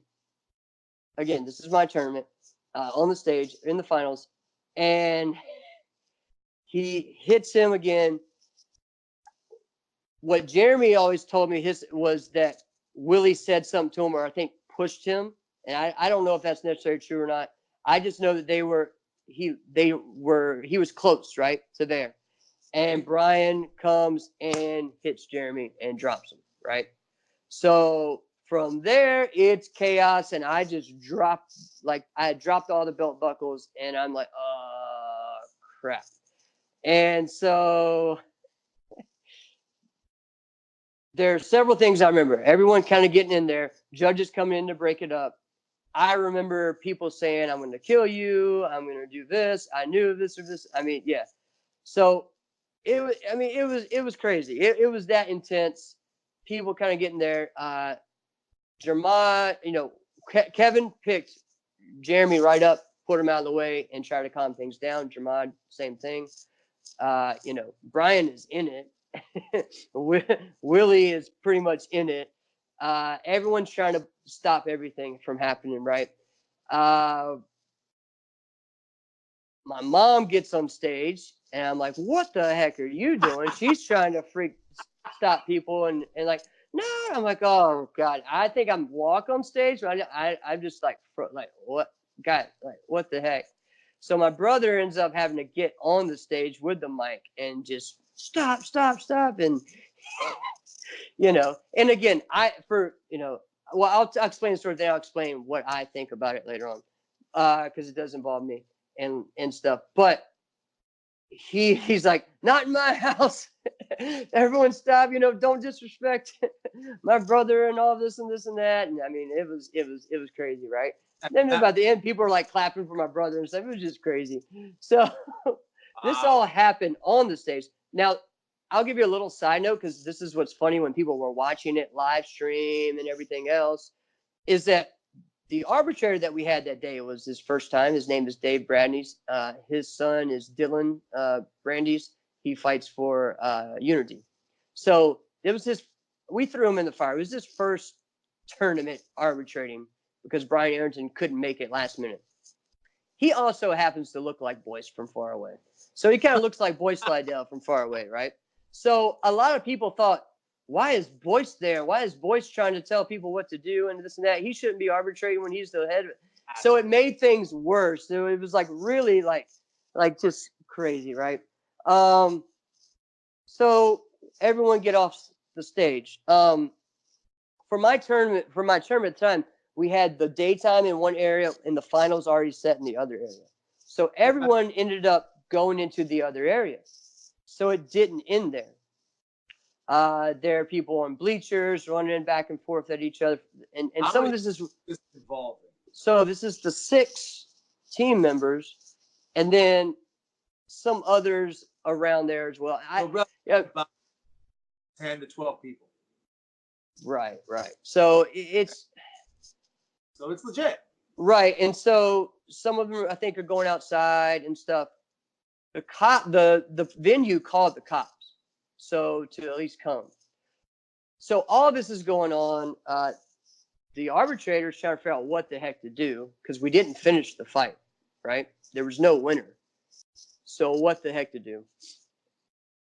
again, this is my tournament on the stage in the finals, and he hits him again. What Jeremy always told me was that Willie said something to him, or I think pushed him, and I don't know if that's necessarily true or not. I just know that he was close, right, to there. And Brian comes and hits Jeremy and drops him, right? So from there, it's chaos, and I just dropped, like I had dropped all the belt buckles, and I'm like, oh, crap. And so there are several things I remember. Everyone kind of getting in there, judges coming in to break it up. I remember people saying, I'm going to kill you. I'm going to do this. I knew this or this. I mean, yeah. So it was crazy. It was that intense. People kind of getting there. Jermad, Kevin picked Jeremy right up, put him out of the way and try to calm things down. Jermad, same thing. Brian is in it. Willie is pretty much in it. Everyone's trying to stop everything from happening, right? My mom gets on stage, and I'm like, what the heck are you doing? She's trying to stop people, and like, no. I'm like, oh, God. I think I'm walk on stage, but I'm just like what? God, like, what the heck? So my brother ends up having to get on the stage with the mic and just stop, stop, stop. And, and again, well, I'll explain the story, then I'll explain what I think about it later on, because it does involve me and stuff. But he's like, not in my house. Everyone stop, don't disrespect my brother and all this and this and that. And I mean, it was crazy, right? Then about the end, people were like clapping for my brother and stuff. It was just crazy. So this all happened on the stage. Now, I'll give you a little side note, because this is what's funny when people were watching it live stream and everything else, is that the arbitrator that we had that day, was his first time. His name is Dave Brandeis. His son is Dylan Brandeis. He fights for Unity. So it was we threw him in the fire. It was his first tournament arbitrating, because Brian Arrington couldn't make it last minute. He also happens to look like Boyce from far away. So he kind of looks like Boyce Slidell from far away, right? So a lot of people thought, why is Boyce there? Why is Boyce trying to tell people what to do and this and that? He shouldn't be arbitrating when he's the head. So it made things worse. So it was like really like just crazy, right? So everyone get off the stage. For my tournament time, we had the daytime in one area and the finals already set in the other area. So everyone ended up going into the other area. So it didn't end there. There are people on bleachers running back and forth at each other. And some of this is involving. So this is the 6 team members, and then some others around there as well. About 10 to 12 people. Right. So it's legit. Right. And so some of them, I think, are going outside and stuff. The venue called the cops, so to at least come. So all this is going on. The arbitrator's trying to figure out what the heck to do, because we didn't finish the fight, right? There was no winner. So what the heck to do?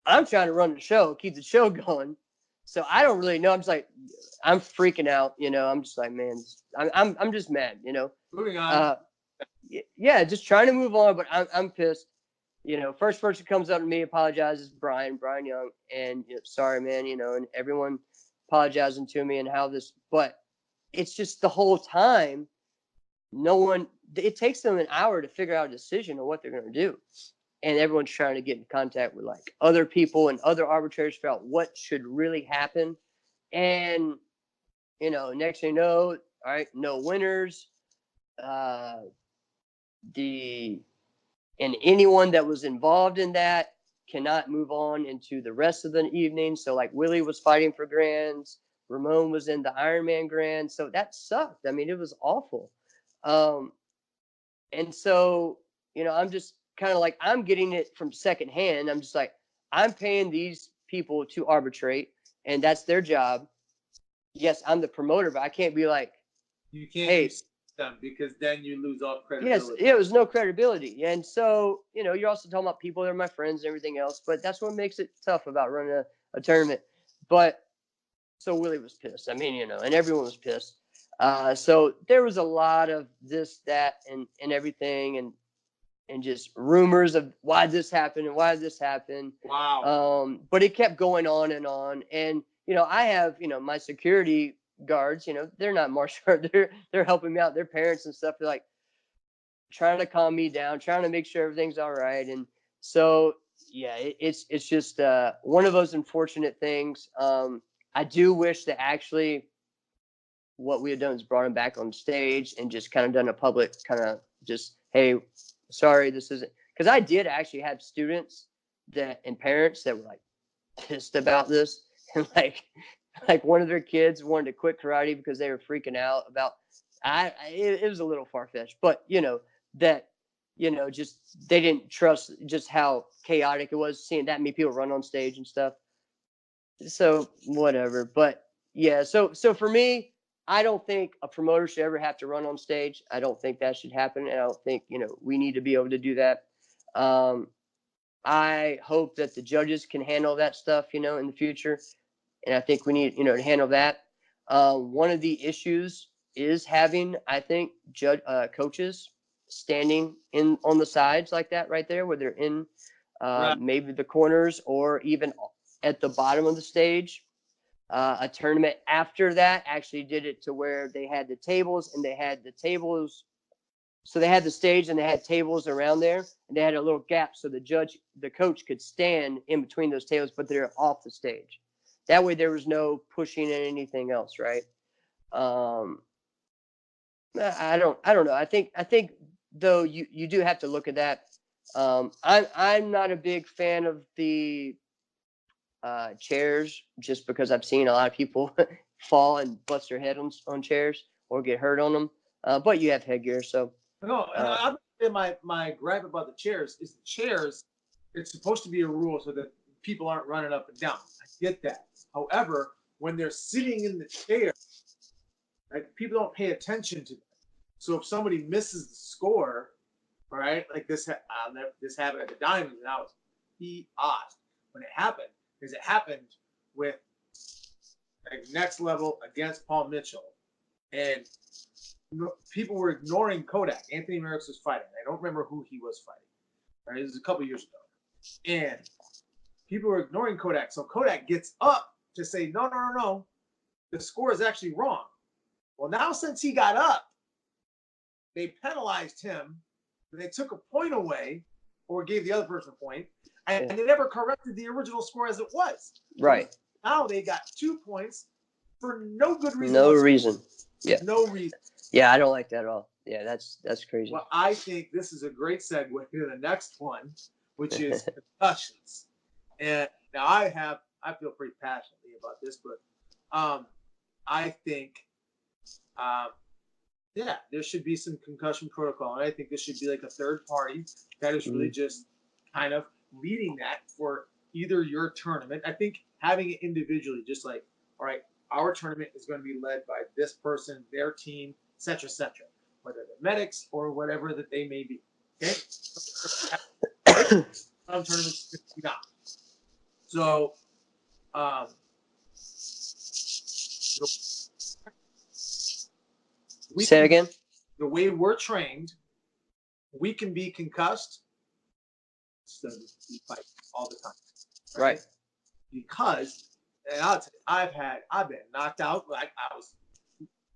I'm trying to run the show, keep the show going. So I don't really know. I'm just like, I'm freaking out, I'm just like, man, I'm just mad, Moving on. Yeah, just trying to move on, but I'm pissed. First person comes up to me, apologizes, Brian Young, and sorry, man, and everyone apologizing to me and how this, but it's just the whole time, it takes them an hour to figure out a decision on what they're going to do. And everyone's trying to get in contact with like other people and other arbitrators, figure out what should really happen. And, next thing you know, all right, no winners. And anyone that was involved in that cannot move on into the rest of the evening. So like Willie was fighting for grands. Ramon was in the Ironman grand. So that sucked. I mean, it was awful. And so, I'm just kind of like, I'm getting it from secondhand. I'm just like, I'm paying these people to arbitrate, and that's their job. Yes, I'm the promoter, but I can't be like, you can't use them, because then you lose all credibility. Yes, it was no credibility. And so, you're also talking about people that are my friends and everything else, but that's what makes it tough about running a tournament. But so Willie was pissed. I mean, and everyone was pissed. So there was a lot of this, that, and everything, and just rumors of why this happened and why this happened. Wow. But it kept going on. And, I have, my security guards, they're not martial art. They're helping me out. Their parents and stuff. They're like trying to calm me down, trying to make sure everything's all right. And so, yeah, it's just one of those unfortunate things. I do wish that actually what we had done is brought him back on stage and just kind of done a public kind of just, hey, sorry, this isn't, because I did actually have students and parents that were like pissed about this, and like one of their kids wanted to quit karate because they were freaking out about. It was a little far-fetched, but just they didn't trust just how chaotic it was, seeing that many people run on stage and stuff. So whatever, but yeah, so for me, I don't think a promoter should ever have to run on stage. I don't think that should happen. And I don't think, we need to be able to do that. I hope that the judges can handle that stuff, in the future. And I think we need, to handle that. One of the issues is having, I think, coaches standing in on the sides like that right there, where they're in Right. maybe the corners or even at the bottom of the stage. A tournament after that actually did it to where they had the tables and they had the tables. So they had the stage and they had tables around there and they had a little gap so the coach could stand in between those tables, but they're off the stage. That way there was no pushing and anything else, right? I don't know. I think though you do have to look at that. I'm not a big fan of the chairs just because I've seen a lot of people fall and bust their head on chairs or get hurt on them. But you have headgear, so No, my gripe about the chairs is the chairs. It's supposed to be a rule so that people aren't running up and down. I get that. However, when they're sitting in the chair, like people don't pay attention to that. So if somebody misses the score, all right, like this happened at the Diamonds, and I was asked when it happened, because it happened with like next level against Paul Mitchell, and people were ignoring Kodak. Anthony Merrickx was fighting. I don't remember who he was fighting. Right, this was a couple years ago, and people were ignoring Kodak. So Kodak gets up to say, no, the score is actually wrong. Well, now since he got up, they penalized him. They took a point away, or gave the other person a point, and they never corrected the original score as it was. right. Now they got 2 points for no good reason. No reason. Yeah. No reason. Yeah, I don't like that at all. Yeah, that's crazy. Well, I think this is a great segue to the next one, which is concussions. And now I feel pretty passionately about this, but I think there should be some concussion protocol. And I think this should be like a third party that is really just kind of leading that for either your tournament. I think having it individually, just like, all right, our tournament is going to be led by this person, their team, et cetera, whether they're medics or whatever that they may be. Okay? Some tournaments not. So, say it again. The way we're trained, we can be concussed, so we fight all the time. Right. Because, and I've been knocked out. Like I was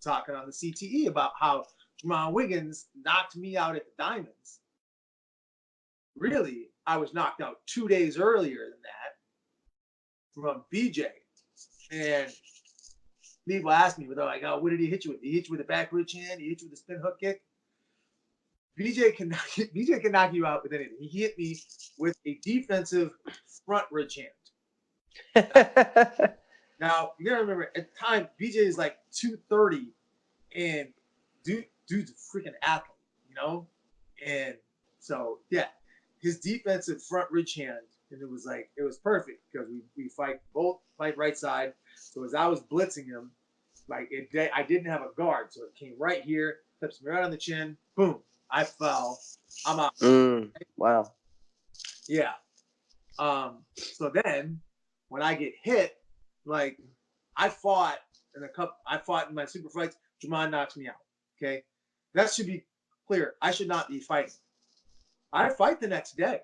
talking on the CTE about how Jamal Wiggins knocked me out at the Diamonds. Really, I was knocked out 2 days earlier than that from BJ. And people ask me, they're like, "Oh, what did he hit you with? Did he hit you with a back ridge hand? Did he hit you with a spin hook kick?" BJ can knock you out with anything. He hit me with a defensive front ridge hand. Now you gotta remember, at the time, BJ is like 230, and dude's a freaking athlete, you know. And so yeah, his defensive front ridge hand, and it was perfect because we fight right side. So as I was blitzing him, I didn't have a guard, so it came right here, clips me right on the chin, boom, I fell, I'm out. Wow. Yeah. So then when I get hit, like I fought in my super fights, Jamal knocks me out. Okay, that should be clear. I should not be fighting. I fight the next day.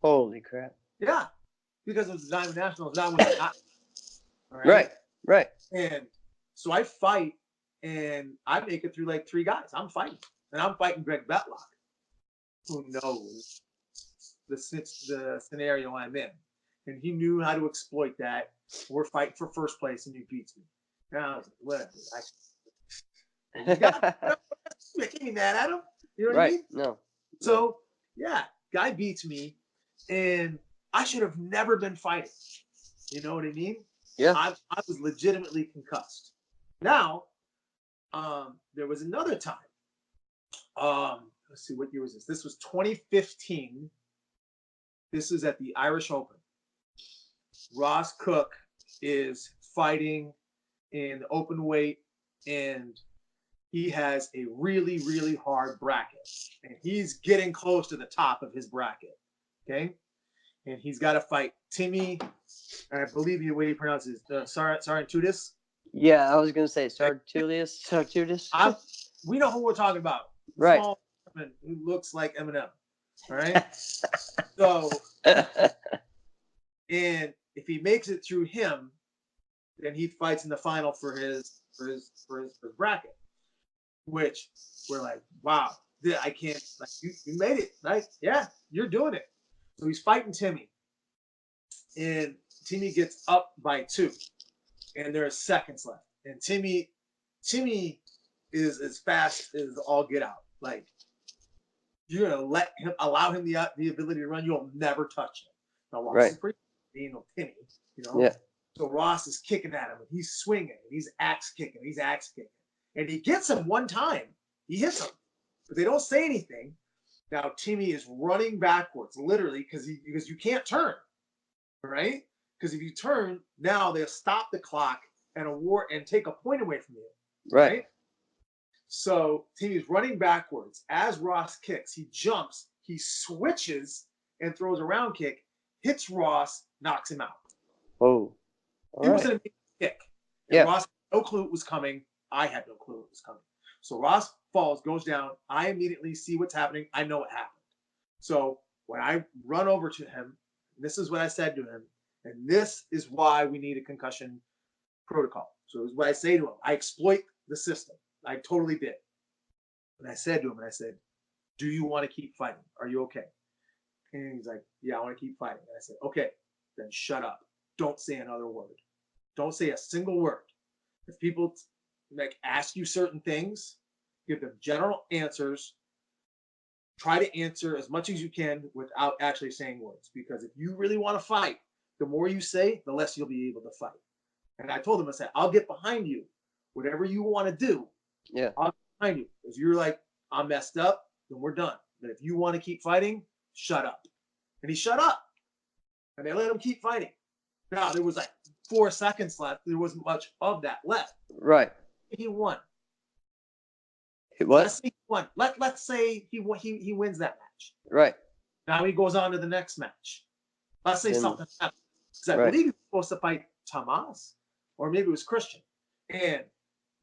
Holy crap. Yeah, because it was the Diamond Nationals. That was not. Right. And so I fight, and I make it through like 3 guys. I'm fighting, and I'm fighting Greg Betlock, who knows the scenario I'm in, and he knew how to exploit that. We're fighting for first place, and he beats me. And I was like, whatever. You can't be mad at him. You know what I mean? No. So yeah, guy beats me, and I should have never been fighting. You know what I mean? Yeah. I was legitimately concussed. Now, there was another time. Let's see, what year was this? This was 2015. This is at the Irish Open. Ross Cook is fighting in the open weight, and he has a really, really hard bracket. And he's getting close to the top of his bracket. Okay? And he's got to fight Timmy, and I believe the way he pronounces Sarantudis. Yeah, I was gonna say Sartudis. We know who we're talking about. Right. Small Northman who looks like Eminem. All right. So, and if he makes it through him, then he fights in the final for his bracket. Which we're like, wow, I can't. Like, you made it, right? Yeah, you're doing it. So he's fighting Timmy, and Timmy gets up by 2, and there's seconds left, and Timmy is as fast as all get out. Like, you're gonna allow him the ability to run, you'll never touch him. Now Ross is pretty, Timmy, Yeah. So Ross is kicking at him, and he's swinging, and he's axe kicking, and he gets him one time. He hits him, but they don't say anything. Now Timmy is running backwards, literally, because you can't turn, right? Because if you turn, now they'll stop the clock and take a point away from you, right? So Timmy's running backwards as Ross kicks. He jumps, he switches and throws a round kick, hits Ross, knocks him out. Oh, it was an amazing kick. And Ross had no clue it was coming. I had no clue it was coming. So Ross falls, goes down. I immediately see what's happening. I know what happened. So when I run over to him, this is what I said to him, and this is why we need a concussion protocol. So it was what I say to him. I exploit the system. I totally did. And I said to him, do you want to keep fighting? Are you okay? And he's like, yeah, I want to keep fighting. And I said, okay, then shut up. Don't say another word. Don't say a single word. If people ask you certain things, give them general answers. Try to answer as much as you can without actually saying words. Because if you really want to fight, the more you say, the less you'll be able to fight. And I told him, I said, I'll get behind you. Whatever you want to do, I'll get behind you. If you're like, I'm messed up, then we're done. But if you want to keep fighting, shut up. And he shut up. And they let him keep fighting. Now, there was 4 seconds left. There wasn't much of that left. Right. He won. What? Let's say he won. Let's say he wins that match. Right. Now he goes on to the next match. Let's say something happens. Because I believe he was supposed to fight Tomas, or maybe it was Christian. And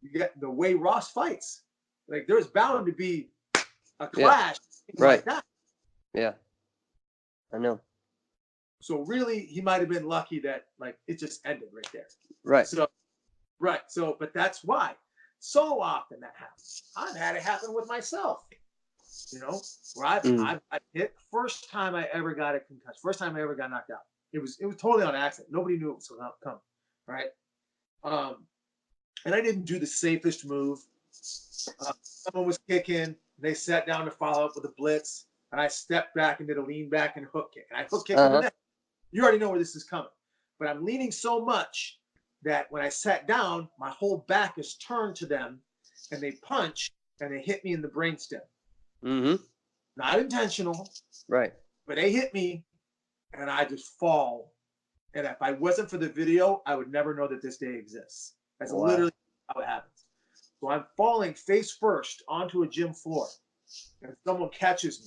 you get the way Ross fights. There's bound to be a clash. Like that. Yeah. I know. So really, he might have been lucky that it just ended right there. Right. So, but that's why so often that happens. I've had it happen with myself. Where I've hit first time I ever got a concussion, first time I ever got knocked out. It was totally on accident. Nobody knew it was going to come. Right. And I didn't do the safest move. Someone was kicking. They sat down to follow up with a blitz, and I stepped back and did a lean back and hook kick. And I hook kicked in the neck. You already know where this is coming. But I'm leaning so much that when I sat down, my whole back is turned to them, and they punch, and they hit me in the brainstem. Mm-hmm. Not intentional. Right. But they hit me, and I just fall. And if I wasn't for the video, I would never know that this day exists. That's literally how it happens. So I'm falling face first onto a gym floor, and someone catches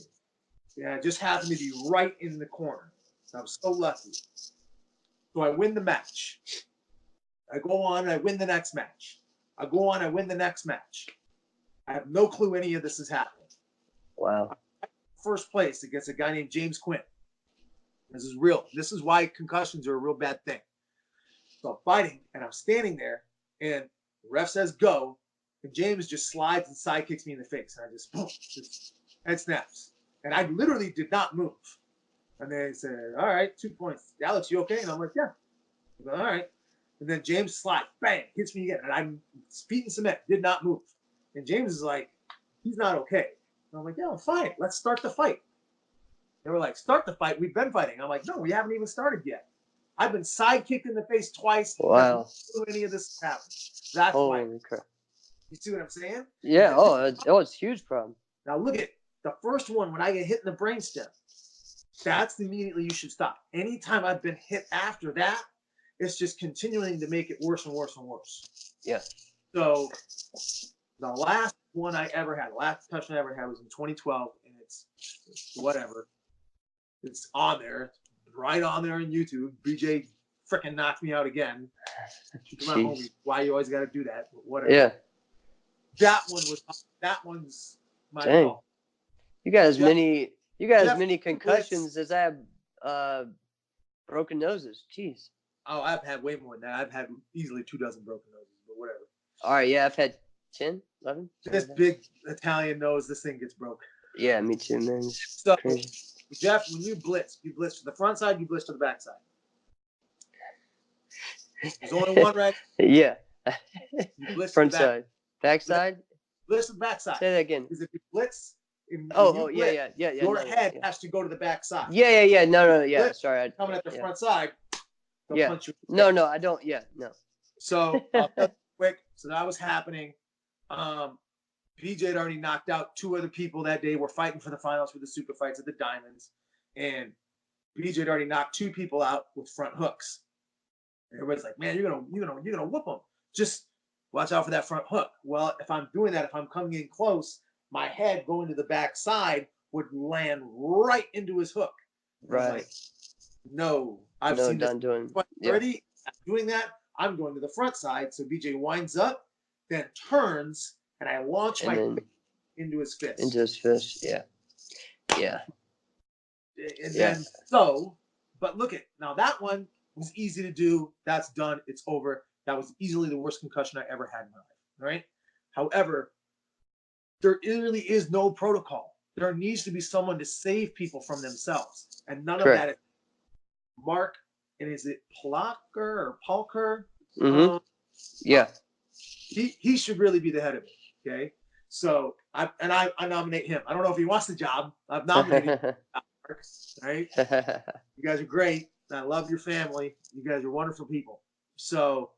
me. And it just happened to be right in the corner. I was so lucky. So I win the match. I go on and I win the next match. I go on, I win the next match. I have no clue any of this is happening. Wow. First place against a guy named James Quinn. This is real. This is why concussions are a real bad thing. So I'm fighting, and I'm standing there, and the ref says go, and James just slides and side kicks me in the face. And I just, boom, head snaps. And I literally did not move. And they said, all right, 2 points. Alex, you okay? And I'm like, yeah. I go, all right. And then James slides, bang, hits me again. And I'm feet in cement, did not move. And James is like, he's not okay. And I'm like, yeah, I'm fine. Let's start the fight. They were like, start the fight. We've been fighting. I'm like, no, we haven't even started yet. I've been side kicked in the face twice. Wow. Any of this happened. That's why. Holy crap. You see what I'm saying? Yeah. Oh, it's a huge problem. Now look at the first one when I get hit in the brainstem. That's immediately you should stop. Anytime I've been hit after that, it's just continuing to make it worse and worse and worse. Yeah. So the last one I ever had, the last concussion I ever had was in 2012, and it's whatever. It's on there, right on there on YouTube. BJ freaking knocked me out again. Come on, homie, why you always got to do that? Whatever. Yeah. That one's my fault. You got as Jeff- many. You got as Jeff many Blitz. concussions as I have broken noses. Jeez. Oh, I've had way more than that. I've had easily 24 broken noses, but whatever. All right. Yeah, I've had 10, 11. This big Italian nose, this thing gets broke. Yeah, me too, man. It's So, crazy. Jeff, when you blitz to the front side, you blitz to the back side. There's only one right. Yeah. You blitz Front to the back. side. Back side? Blitz to the back side. Say that again. Because if you blitz, Oh, yeah. your no, head yeah. has to go to the back side. Yeah. No, yeah. Blitz, Sorry. coming at the yeah. front side, they'll Yeah. punch you. No, I don't. Yeah, no. So, I'll tell you quick. So that was happening. BJ had already knocked out 2 other people that day. We're fighting for the finals for the super fights at the Diamonds. And BJ had already knocked 2 people out with front hooks. And everybody's like, man, you're gonna whoop them. Just watch out for that front hook. Well, if I'm doing that, if I'm coming in close, my head going to the back side would land right into his hook. Right. Like, no, I've No, seen this done doing. already. Doing that, I'm going to the front side. So BJ winds up, then turns, and I launch And my then fist into his fist. into his fist. Yeah. And then but look at now that one was easy to do. That's done. It's over. That was easily the worst concussion I ever had in my life. Right. However, there really is no protocol. There needs to be someone to save people from themselves, and none Correct. of that is Mark. And is it Palker or Palker? Mm-hmm. Yeah. He should really be the head of it. Okay. So I nominate him. I don't know if he wants the job. I've nominated him. Right? You guys are great. I love your family. You guys are wonderful people. So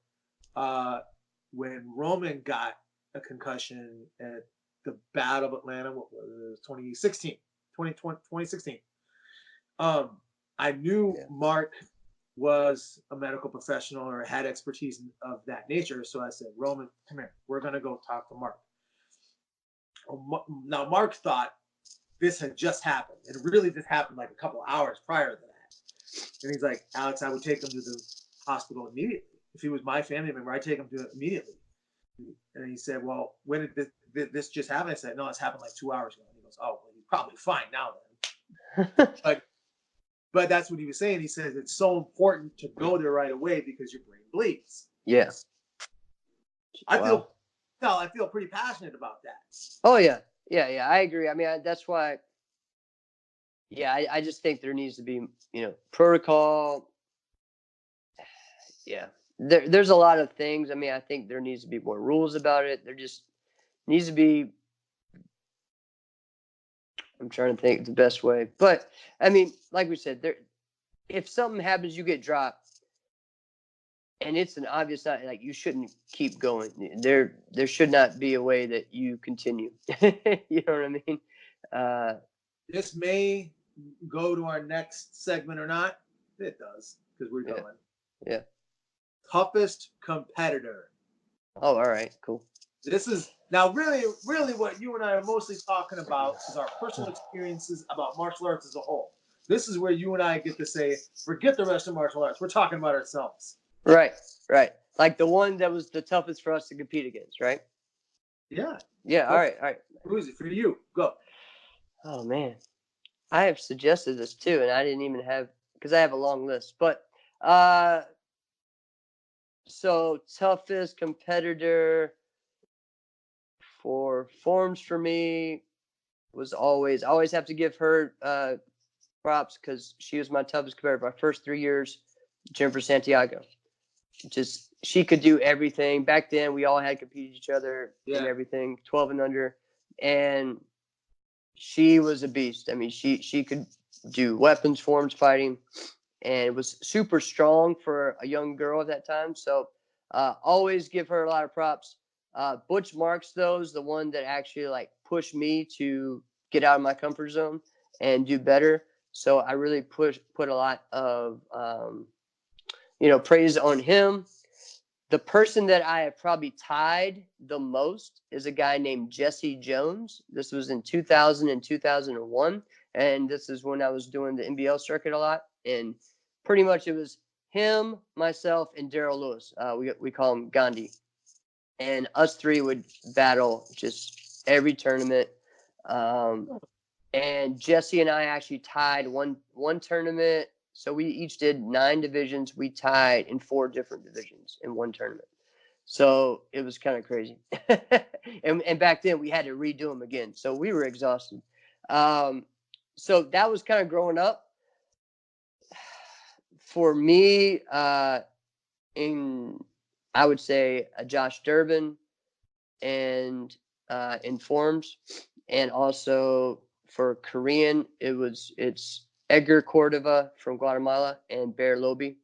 when Roman got a concussion at the Battle of Atlanta, what was it, 2016, I knew Mark was a medical professional or had expertise of that nature. So I said, Roman, come here. We're going to go talk to Mark. Now, Mark thought this had just happened. And really, this happened like a couple hours prior to that. And he's like, Alex, I would take him to the hospital immediately. If he was my family member, I'd take him to it immediately. And he said, well, when did this just happen? I said, no, it's happened like 2 hours ago. And he goes, oh, well, he's probably fine now then. But that's what he was saying. He says it's so important to go there right away because your brain bleeds. Yeah. I feel pretty passionate about that. Oh yeah. I agree. I mean, that's why. Yeah, I just think there needs to be, protocol. Yeah, there's a lot of things. I mean, I think there needs to be more rules about it. There just needs to be. I'm trying to think the best way, but I mean, like we said, if something happens, you get dropped, and it's an obvious sign, like you shouldn't keep going. There should not be a way that you continue. You know what I mean? This may go to our next segment or not. It does because we're going. Yeah. Toughest competitor. Oh, all right, cool. This is now really what you and I are mostly talking about is our personal experiences about martial arts as a whole. This is where you and I get to say, forget the rest of martial arts. We're talking about ourselves. Right. Like the one that was the toughest for us to compete against, right? Yeah. Yeah. All right. Who is it for you? Go. Oh man, I have suggested this too, and I didn't even have because I have a long list. But so toughest competitor for forms for me was always have to give her props because she was my toughest competitor my first 3 years. Jennifer Santiago, just she could do everything. Back then, we all had competed each other and everything, 12 and under, and she was a beast. I mean, she could do weapons, forms, fighting, and was super strong for a young girl at that time. So always give her a lot of props. Butch Marks, though, is the one that actually like pushed me to get out of my comfort zone and do better. So I really put a lot of praise on him. The person that I have probably tied the most is a guy named Jesse Jones. This was in 2000 and 2001. And this is when I was doing the NBL circuit a lot. And pretty much it was him, myself, and Daryl Lewis. We call him Gandhi. And us three would battle just every tournament. and Jesse and I actually tied one tournament. So we each did 9 divisions. We tied in 4 different divisions in one tournament. So it was kind of crazy. and back then we had to redo them again. So we were exhausted. So that was kind of growing up. For me, I would say Josh Durbin and in forms, and also for Korean, it's Edgar Cordova from Guatemala and Bear Lobi.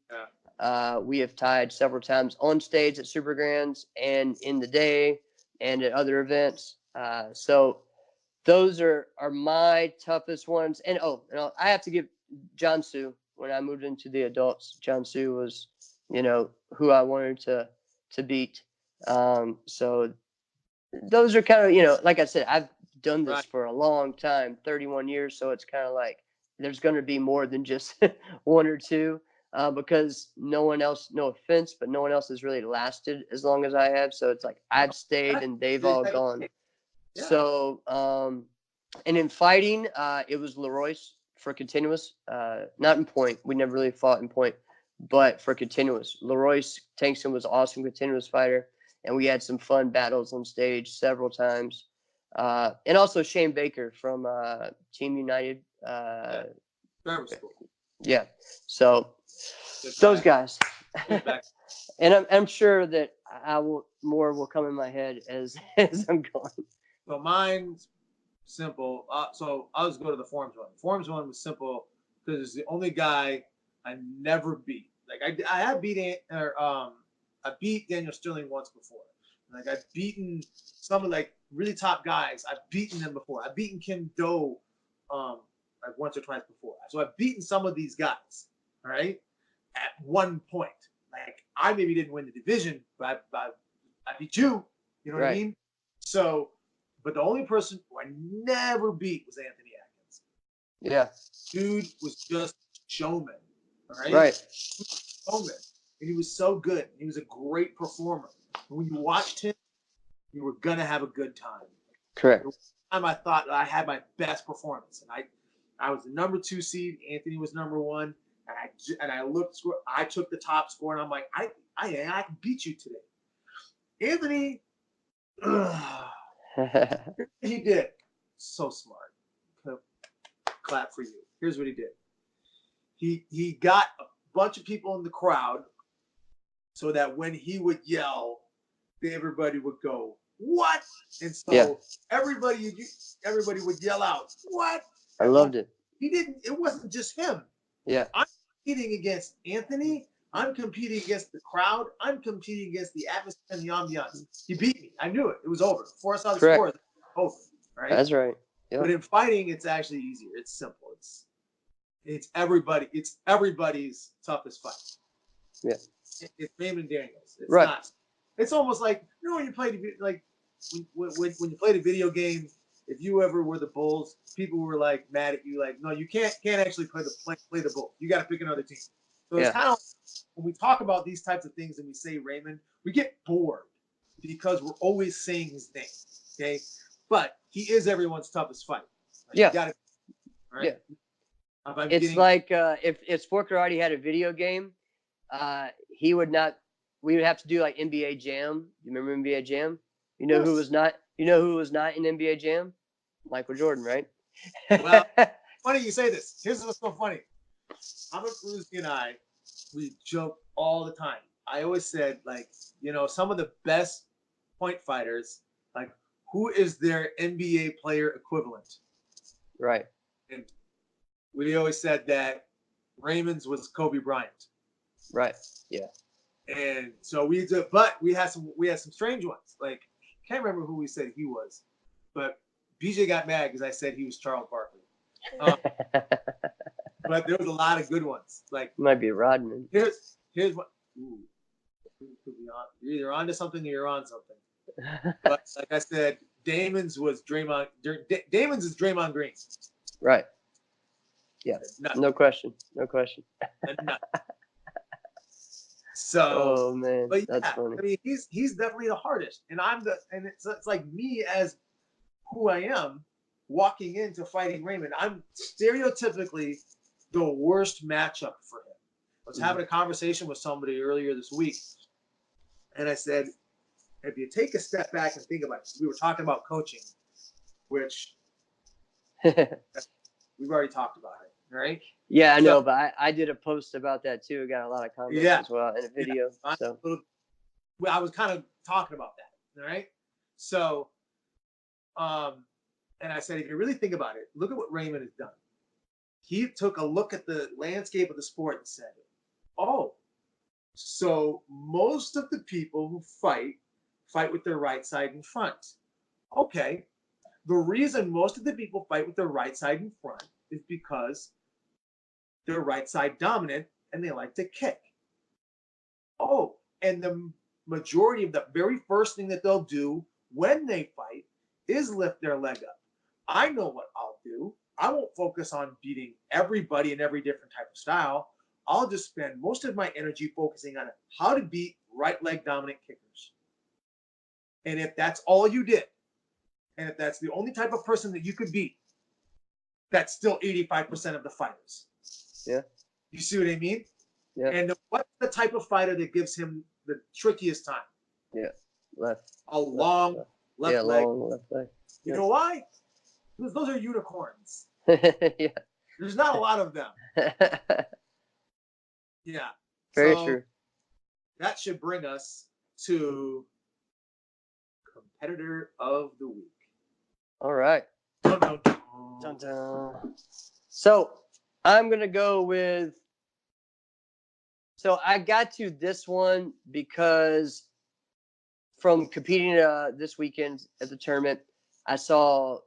We have tied several times on stage at Super Grands and in the day and at other events. So those are my toughest ones. And I have to give John Sue, when I moved into the adults, John Sue was, who I wanted to beat. So those are kind of, like I said, I've done this for a long time, 31 years. So it's kind of like there's going to be more than just 1 or 2, because no one else, no offense, but no one else has really lasted as long as I have. So it's like I've stayed and they've all gone. Yeah. So, and in fighting, it was Leroy's for continuous, not in point. We never really fought in point, but for continuous. Leroy Tankson was an awesome continuous fighter, and we had some fun battles on stage several times. And also Shane Baker from Team United. Yeah. So those guys. And I'm sure that more will come in my head as I'm going. So mine's simple. So I'll just go to the forms one. Forms one was simple because it's the only guy I never beat. Like I have beat I beat Daniel Sterling once before. Like I've beaten some of like really top guys. I've beaten them before. I've beaten Kim Do like once or twice before. So I've beaten some of these guys, all right, at one point. Like I maybe didn't win the division, but I beat you. You know what I mean? So, but the only person who I never beat was Anthony Atkins. Yeah. Dude was just showman. All right. Right. Showman. And he was so good. He was a great performer. And when you watched him, you were gonna have a good time. Correct. The time I thought I had my best performance, and I was the number 2 seed. Anthony was number 1, and I looked. I took the top score, and I'm like, I can beat you today, Anthony. He did. So smart. Clap for you. Here's what he did. He got a bunch of people in the crowd so that when he would yell, everybody would go, "What?" And so everybody would yell out, "What?" I loved it. He didn't. It wasn't just him. Yeah. I'm competing against Anthony. I'm competing against the crowd. I'm competing against the atmosphere and the ambiance. He beat me. I knew it. It was over. Before I saw the score, it was over. Right? That's right. Yep. But in fighting, it's actually easier. It's simple. It's everybody. It's everybody's toughest fight. Yeah. It's Raymond Daniels. It's right. not. It's almost like when you play like when you played a video game. If you ever were the Bulls, people were like mad at you, like, no, you can't actually play the Bulls. You got to pick another team. So it's kind of when we talk about these types of things and we say Raymond, we get bored because we're always saying his name. Okay, but he is everyone's toughest fight. Like, yeah. You gotta, right? Yeah. It's like if Sport Karate had a video game, he would not. We would have to do like NBA Jam. You remember NBA Jam? You know who was not? You know who was not in NBA Jam? Michael Jordan, right? Well, funny you say this. Here's what's so funny. Albert Bruschi and I, we joke all the time. I always said, like, some of the best point fighters, like, who is their NBA player equivalent? Right. And we always said that Raymond's was Kobe Bryant. Right. Yeah. And so we did, but we had some strange ones. Like, I can't remember who we said he was, but BJ got mad because I said he was Charles Barkley. But there was a lot of good ones. Like, might be Rodman. Here's what. Ooh, you're either onto something or you're on something. But like I said, Damon's was Draymond. Damon's is Draymond Green. Right. Yeah. No question. No question. So, oh man, but that's funny. I mean, he's definitely the hardest, and it's like me as who I am. walking into fighting Raymond, I'm stereotypically the worst matchup for him. I was having a conversation with somebody earlier this week, and I said, if you take a step back and think about it, we were talking about coaching, which we've already talked about it, right? Yeah, I know, but I did a post about that too. Got a lot of comments as well in a video. Yeah. So I was kind of talking about that, all right? So, and I said, if you really think about it, look at what Raymond has done. He took a look at the landscape of the sport and said, oh, so most of the people who fight with their right side in front. Okay. The reason most of the people fight with their right side in front is because they're right side dominant and they like to kick. Oh, and the majority of the very first thing that they'll do when they fight is lift their leg up. I know what I'll do. I won't focus on beating everybody in every different type of style. I'll just spend most of my energy focusing on how to beat right leg dominant kickers. And if that's all you did, and if that's the only type of person that you could beat, that's still 85% of the fighters. Yeah. You see what I mean? Yeah. And what's the type of fighter that gives him the trickiest time? Yeah. Left. A long left leg. Long left leg. You know why? Because those are unicorns. Yeah. There's not a lot of them. Yeah. Very true. That should bring us to competitor of the week. All right. Dun, dun, dun. Dun, dun. So I'm gonna go with. So I got to this one because from competing this weekend at the tournament, I saw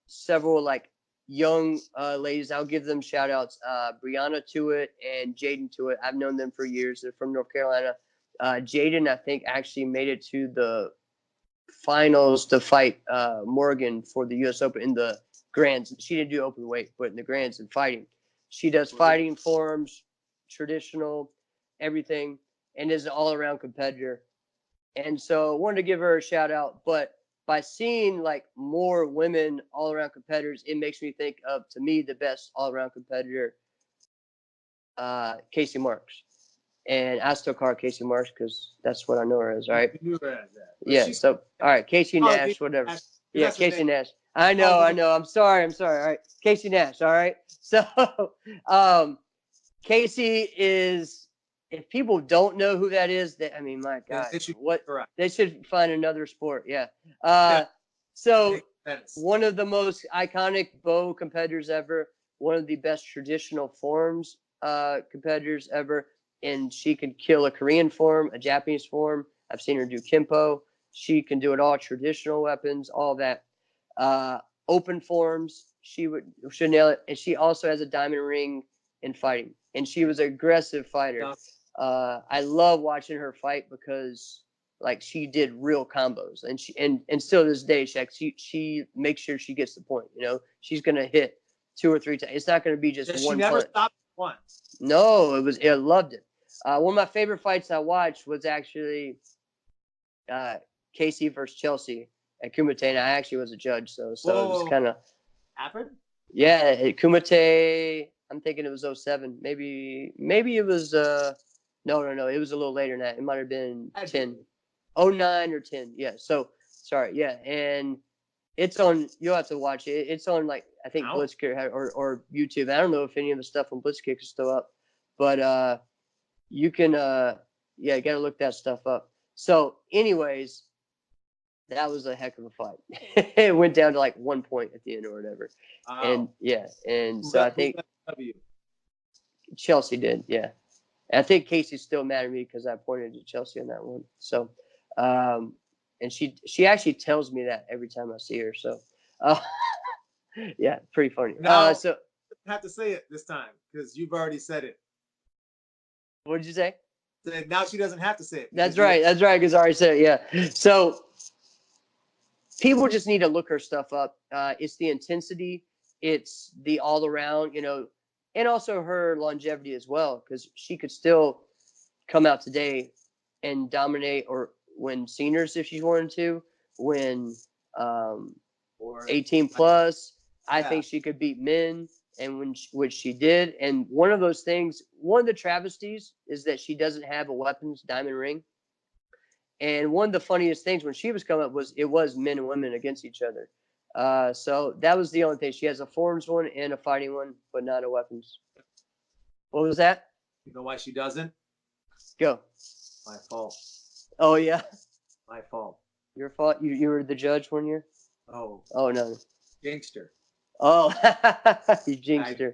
several like young ladies. I'll give them shout outs. Brianna Tuitt and Jaden Tuitt. I've known them for years. They're from North Carolina. Jaden, I think, actually made it to the finals to fight Morgan for the U.S. Open in the grands. She didn't do open weight, but in the grands and fighting. She does fighting forms, traditional, everything, and is an all-around competitor. And so I wanted to give her a shout out. But by seeing like more women all-around competitors, it makes me think of, to me, the best all-around competitor, Casey Marks. And I still call her Casey Marks because that's what I know her as, right? Yeah. So, all right, Casey Nash, whatever. Yeah, Casey Nash. I know. I'm sorry. All right, Casey Nash. All right. So, Casey is. If people don't know who that is, I mean, my God, they should find another sport. Yeah. So one of the most iconic bow competitors ever, one of the best traditional forms competitors ever. And she can kill a Korean form, a Japanese form. I've seen her do Kempo. She can do it all, traditional weapons, all that. Open forms, she should nail it. And she also has a diamond ring in fighting. And she was an aggressive fighter. I love watching her fight because like she did real combos. And she and still to this day, she makes sure she gets the point. You know, she's gonna hit 2 or 3 times. It's not gonna be just one. She never stopped once. No, I loved it. One of my favorite fights I watched was actually Casey versus Chelsea at Kumite, and I actually was a judge, so it was kind of happened. Yeah, at Kumite, I'm thinking it was 07. Maybe it was no, it was a little later than that. It might have been 10, 09 or 10. Yeah. So sorry. Yeah, and it's on. You'll have to watch it. It's on like I think Blitzkick or YouTube. I don't know if any of the stuff on Blitzkick is still up, but you can you gotta look that stuff up. So anyways, that was a heck of a fight. It went down to like 1 point at the end or whatever. And so I think Chelsea did. Yeah, and I think Casey's still mad at me because I pointed to Chelsea on that one. So and she actually tells me that every time I see her. So yeah, pretty funny. No, so I have to say it this time because you've already said it. What did you say? Now she doesn't have to say it. That's right. Because I already said it. Yeah. So people just need to look her stuff up. It's the intensity. It's the all around, and also her longevity as well, because she could still come out today and dominate or win seniors if she wanted to, win 18 plus. I Yeah. think she could beat men, and which she did. And one of those things, one of the travesties is that she doesn't have a weapons diamond ring. And one of the funniest things when she was coming up was it was men and women against each other. So that was the only thing. She has a forms one and a fighting one, but not a weapons. What was that? You know why she doesn't? Go. My fault. Oh yeah, My fault. your fault. You were the judge one year. Oh, Oh no. gangster. Oh, you jinxed her.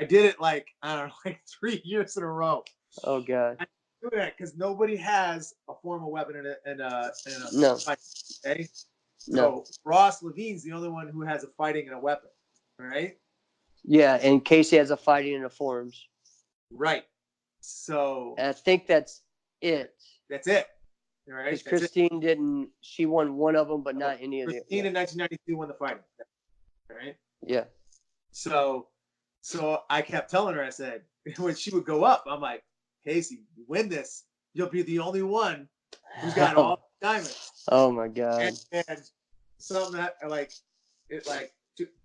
I did it like, I don't know, like 3 years in a row. Oh god. I do that because nobody has a formal weapon in a No. fight. Okay. No. So Ross Levine's the only one who has a fighting and a weapon. Right. Yeah, and Casey has a fighting and a forms. Right. So And I think that's it. that's it. All right. Because That's it. Christine didn't. She won one of them, but not any of the. Christine in 1992 won the fighting. Right. Yeah. So I kept telling her, I said, when she would go up, I'm like, Casey, you win this, you'll be the only one who's got all the diamonds. Oh my god. And something that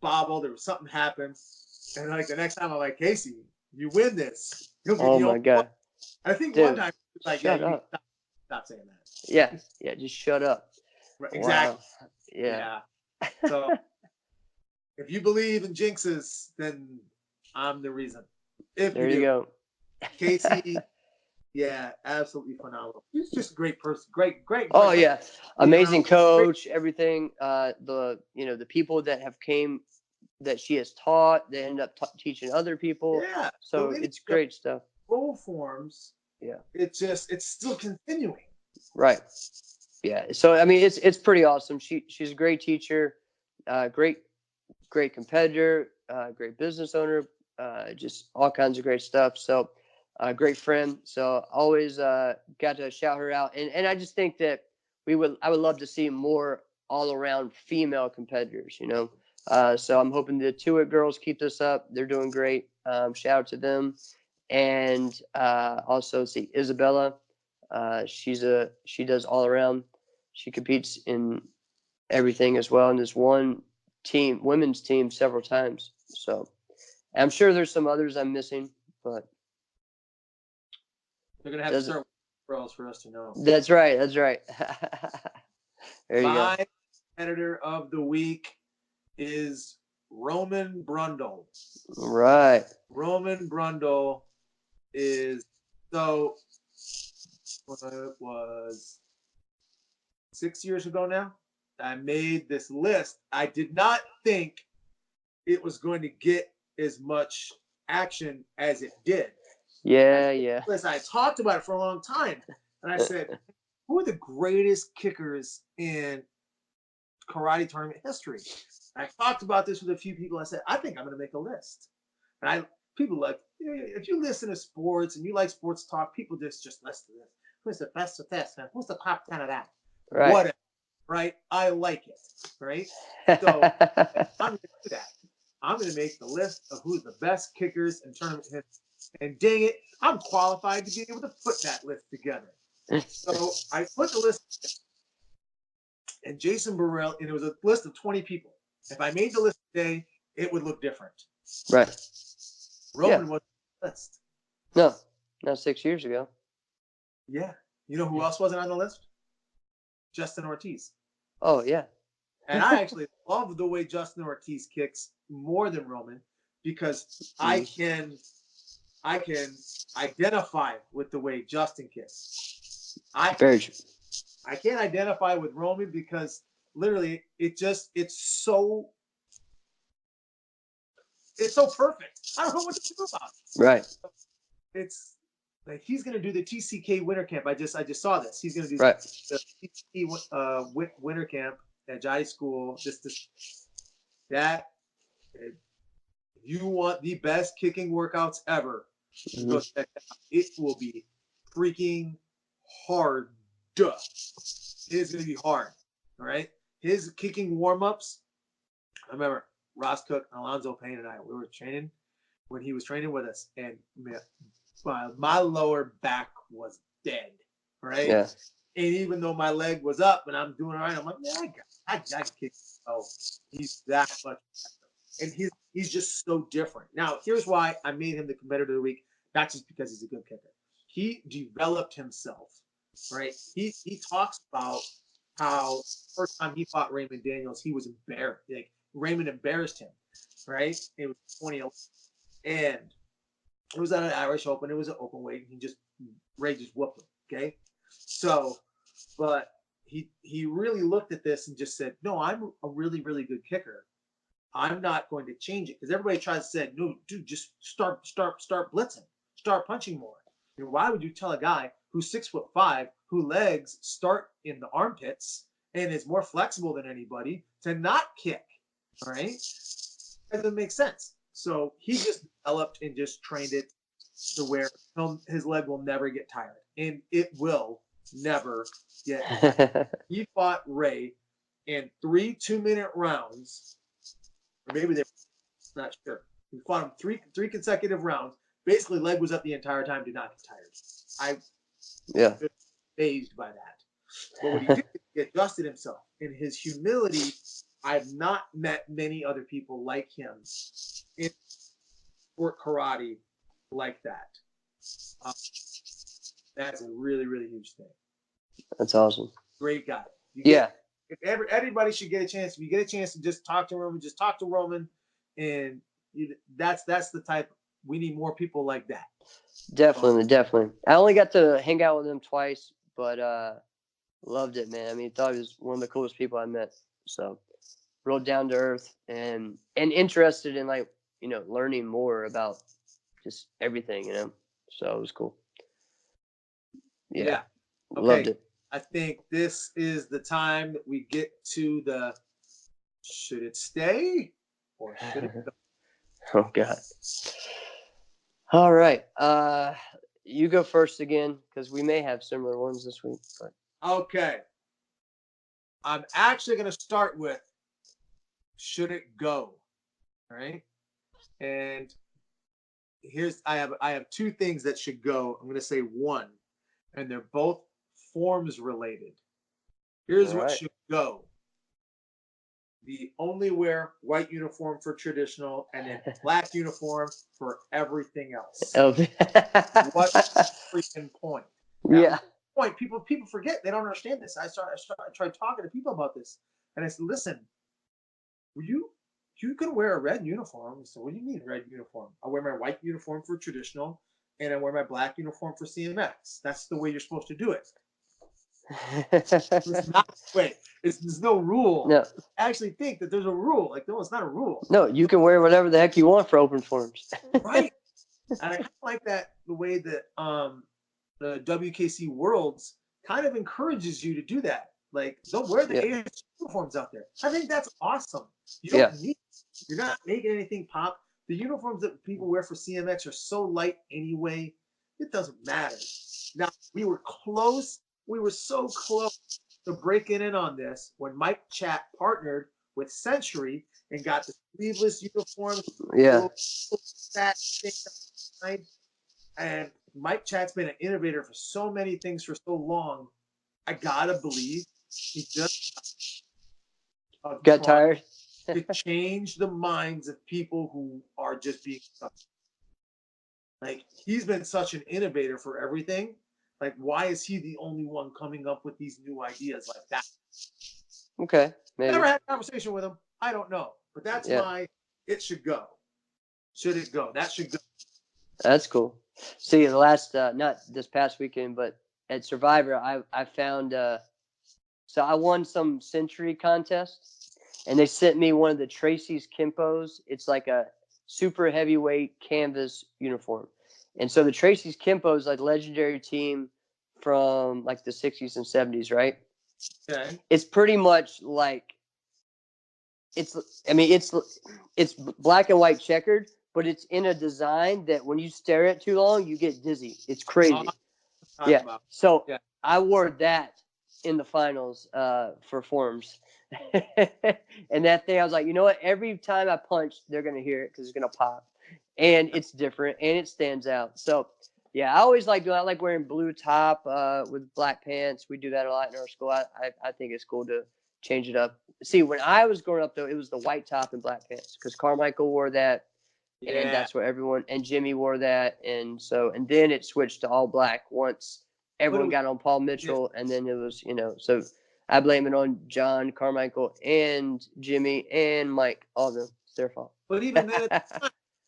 bobbled, or something happened. And like the next time I'm like, Casey, you win this. You'll be Oh the my only god. one. I think Dude, one time she was like, shut yeah, up. Stop saying that. Yeah. Yeah. Just shut up. Right, exactly. Wow. Yeah. So if you believe in jinxes, then I'm the reason. If There you you do. go. Casey, yeah, absolutely phenomenal. He's just a great person. Great. Oh yeah, amazing Great. coach. Everything. The people that have came that she has taught, they end up teaching other people. Yeah. So it's great stuff. Full forms. Yeah. It's still continuing. Right. Yeah. So I mean, it's pretty awesome. She's a great teacher, great competitor, great business owner, just all kinds of great stuff. So, great friend. So always got to shout her out. And I just think that I would love to see more all around female competitors. So I'm hoping the Tuitt girls keep this up. They're doing great. Shout out to them. And also see Isabella. She does all around. She competes in everything as well, and has won women's team several times. So I'm sure there's some others I'm missing, but They're gonna have to start with brawls for us to know. That's right. There you go. My competitor of the week is Roman Brundle. Right. Roman Brundle is what was 6 years ago now. I made this list. I did not think it was going to get as much action as it did. Yeah. Listen, I talked about it for a long time, and I said, who are the greatest kickers in karate tournament history? And I talked about this with a few people. I said, I think I'm going to make a list. And people like, if you listen to sports and you like sports talk, people just listen to this. Who's the best of this? Man? Who's the top 10 of that? Right. Whatever. Right? I like it. Right? So I'm going to do that. I'm going to make the list of who's the best kickers in tournament history. And dang it, I'm qualified to be able to put that list together. So I put the list, and Jason Burrell, and it was a list of 20 people. If I made the list today, it would look different. Right. Roman wasn't on the list. No, not 6 years ago. Yeah. You know who else wasn't on the list? Justin Ortiz. Oh, yeah. And I actually love the way Justin Ortiz kicks more than Roman, because I can identify with the way Justin kicks. Very true. I can't identify with Roman because literally it's so perfect. I don't know what to do about it. Right. It's like he's gonna do the TCK winter camp. I just saw this. He's gonna do Right. the TCK winter camp at Jai School. That if you want the best kicking workouts ever, go check that out. It will be freaking hard. It is going to be hard. All right. His kicking warm-ups. I remember Ross Cook, Alonzo Payne, and we were training when he was training with us, and my lower back was dead. Right. Yeah. And even though my leg was up and I'm doing all right, I'm like, yeah, I can kick. Oh, he's that much better. and he's just so different. Now, here's why I made him the competitor of the week. Not just because he's a good kicker. He developed himself, right? He talks about how first time he fought Raymond Daniels, he was embarrassed. Like Raymond embarrassed him, right? It was 2011, and it was at an Irish Open. It was an open weight, and Ray just whooped him. Okay, so but he really looked at this and just said, "No, I'm a really really good kicker. I'm not going to change it," because everybody tries to say, "No, dude, just start blitzing, start punching more." And why would you tell a guy who's 6'5", who legs start in the armpits and is more flexible than anybody to not kick? Right? That doesn't make sense. So he just developed and just trained it to where his leg will never get tired, and it will never get tired. He fought Ray in 3 2-minute rounds, or maybe they were not sure. He fought him three consecutive rounds. Basically, leg was up the entire time, did not get tired. I was fazed by that. But what he did, he adjusted himself. In his humility, I've not met many other people like him in sport karate like that. That's a really, really huge thing. That's awesome. Great guy. If everybody should get a chance, if you get a chance to just talk to Roman, just talk to Roman, and that's the type. We need more people like that. Definitely. I only got to hang out with him twice, but loved it, man. I mean, thought he was one of the coolest people I met. So, real down to earth and interested in learning more about just everything, So it was cool. Yeah. Okay. Loved it. I think this is the time that we get to the should it stay or should it go? Oh God. All right. You go first again because we may have similar ones this week. But okay. I'm actually going to start with should it go? All right. And I have 2 things that should go. I'm going to say one, and they're both forms related. Here's what should go. The only wear white uniform for traditional and then black uniform for everything else. What freaking point? Yeah. Point. People forget. They don't understand this. I tried talking to people about this, and I said, listen, you can wear a red uniform. So what do you mean red uniform? I wear my white uniform for traditional, and I wear my black uniform for CMX. That's the way you're supposed to do it. It's not wait. There's no rule. No. I actually think that there's a rule. Like, no, it's not a rule. No, you can wear whatever the heck you want for open forms. Right. And I kind of like that the way that the WKC Worlds kind of encourages you to do that. Like, don't wear the ASU uniforms out there. I think that's awesome. You don't need. You're not making anything pop. The uniforms that people wear for CMX are so light anyway. It doesn't matter. Now we were close. We were so close to breaking in on this when Mike Chat partnered with Century and got the sleeveless uniforms. Yeah. And Mike Chat's been an innovator for so many things for so long. I gotta believe he just got tired to change the minds of people who are just being stuck. Like, he's been such an innovator for everything. Like, why is he the only one coming up with these new ideas like that? Okay, maybe. Never had a conversation with him. I don't know, but that's my. It should go. Should it go? That should go. That's cool. See, the last not this past weekend, but at Survivor, I found so I won some Century contest, and they sent me one of the Tracy's Kimpos. It's like a super heavyweight canvas uniform, and so the Tracy's Kimpo is like a legendary team from like the 60s and 70s, right? Okay. It's pretty much like it's black and white checkered, but it's in a design that when you stare at it too long, you get dizzy. It's crazy. So I wore that in the finals for forms. And that thing, I was like, you know what? Every time I punch, they're going to hear it because it's going to pop. And it's different and it stands out. So, yeah, I always like wearing blue top with black pants. We do that a lot in our school. I think it's cool to change it up. See, when I was growing up, though, it was the white top and black pants because Carmichael wore that, and Yeah. that's what everyone, and Jimmy wore that, and then it switched to all black once everyone got on Paul Mitchell, and then it was, so I blame it on John, Carmichael, and Jimmy, and Mike, all of them. It's their fault. But even then,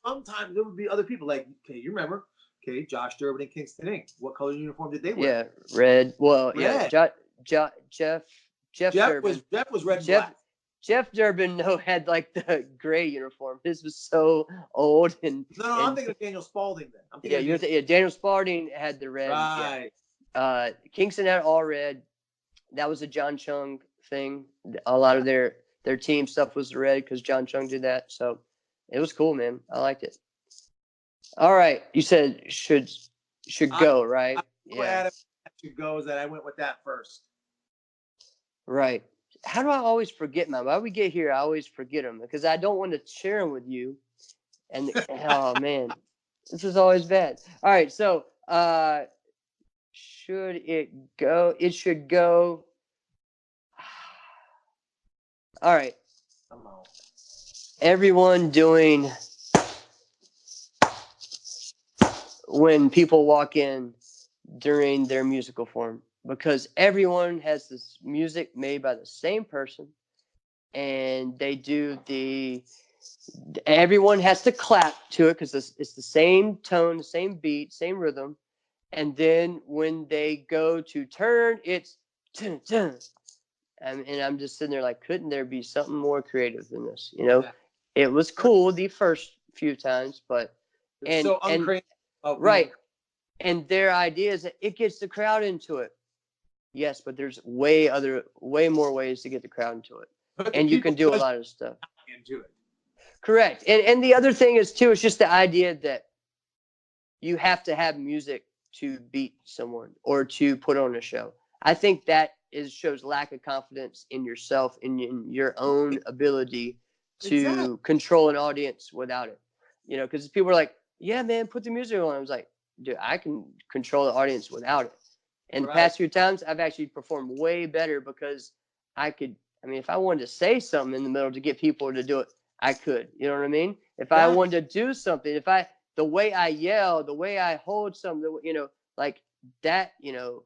sometimes there would be other people like, okay, you remember, okay, Josh Durbin and Kingston Inc. What color uniform did they wear? Yeah, red. Well, Red. yeah, Jeff Durbin. Jeff was red and black. Jeff Durbin had like the gray uniform. His was so old No, I'm thinking of Daniel Spalding then. I'm thinking Daniel Spalding had the red. Right. Yeah. Kingston had all red. That was a John Chung thing. A lot of their team stuff was red because John Chung did that. So it was cool, man. I liked it. All right, you said should go, right? Yeah. Should go is that I went with that first. Right. How do I always forget mine? Why we get here, I always forget them because I don't want to share them with you. And oh man, this is always bad. All right, so should it go? It should go. All right. Come on. Everyone doing when people walk in during their musical form. Because everyone has this music made by the same person, and they do everyone has to clap to it because it's the same tone, the same beat, same rhythm. And then when they go to turn, it's dun, dun. And I'm just sitting there like, couldn't there be something more creative than this? Yeah. It was cool the first few times, but right. And their idea is that it gets the crowd into it. Yes, but there's way more ways to get the crowd into it. And you can do a lot of stuff. Into it. Correct. And the other thing is too, it's just the idea that you have to have music to beat someone or to put on a show. I think that shows lack of confidence in yourself, in your own ability to control an audience without it. Because people are like, yeah, man, put the music on. I was like, dude, I can control the audience without it. And the past few times, I've actually performed way better because if I wanted to say something in the middle to get people to do it, I could. You know what I mean? If I wanted to do something, the way I yell, the way I hold something, like that, you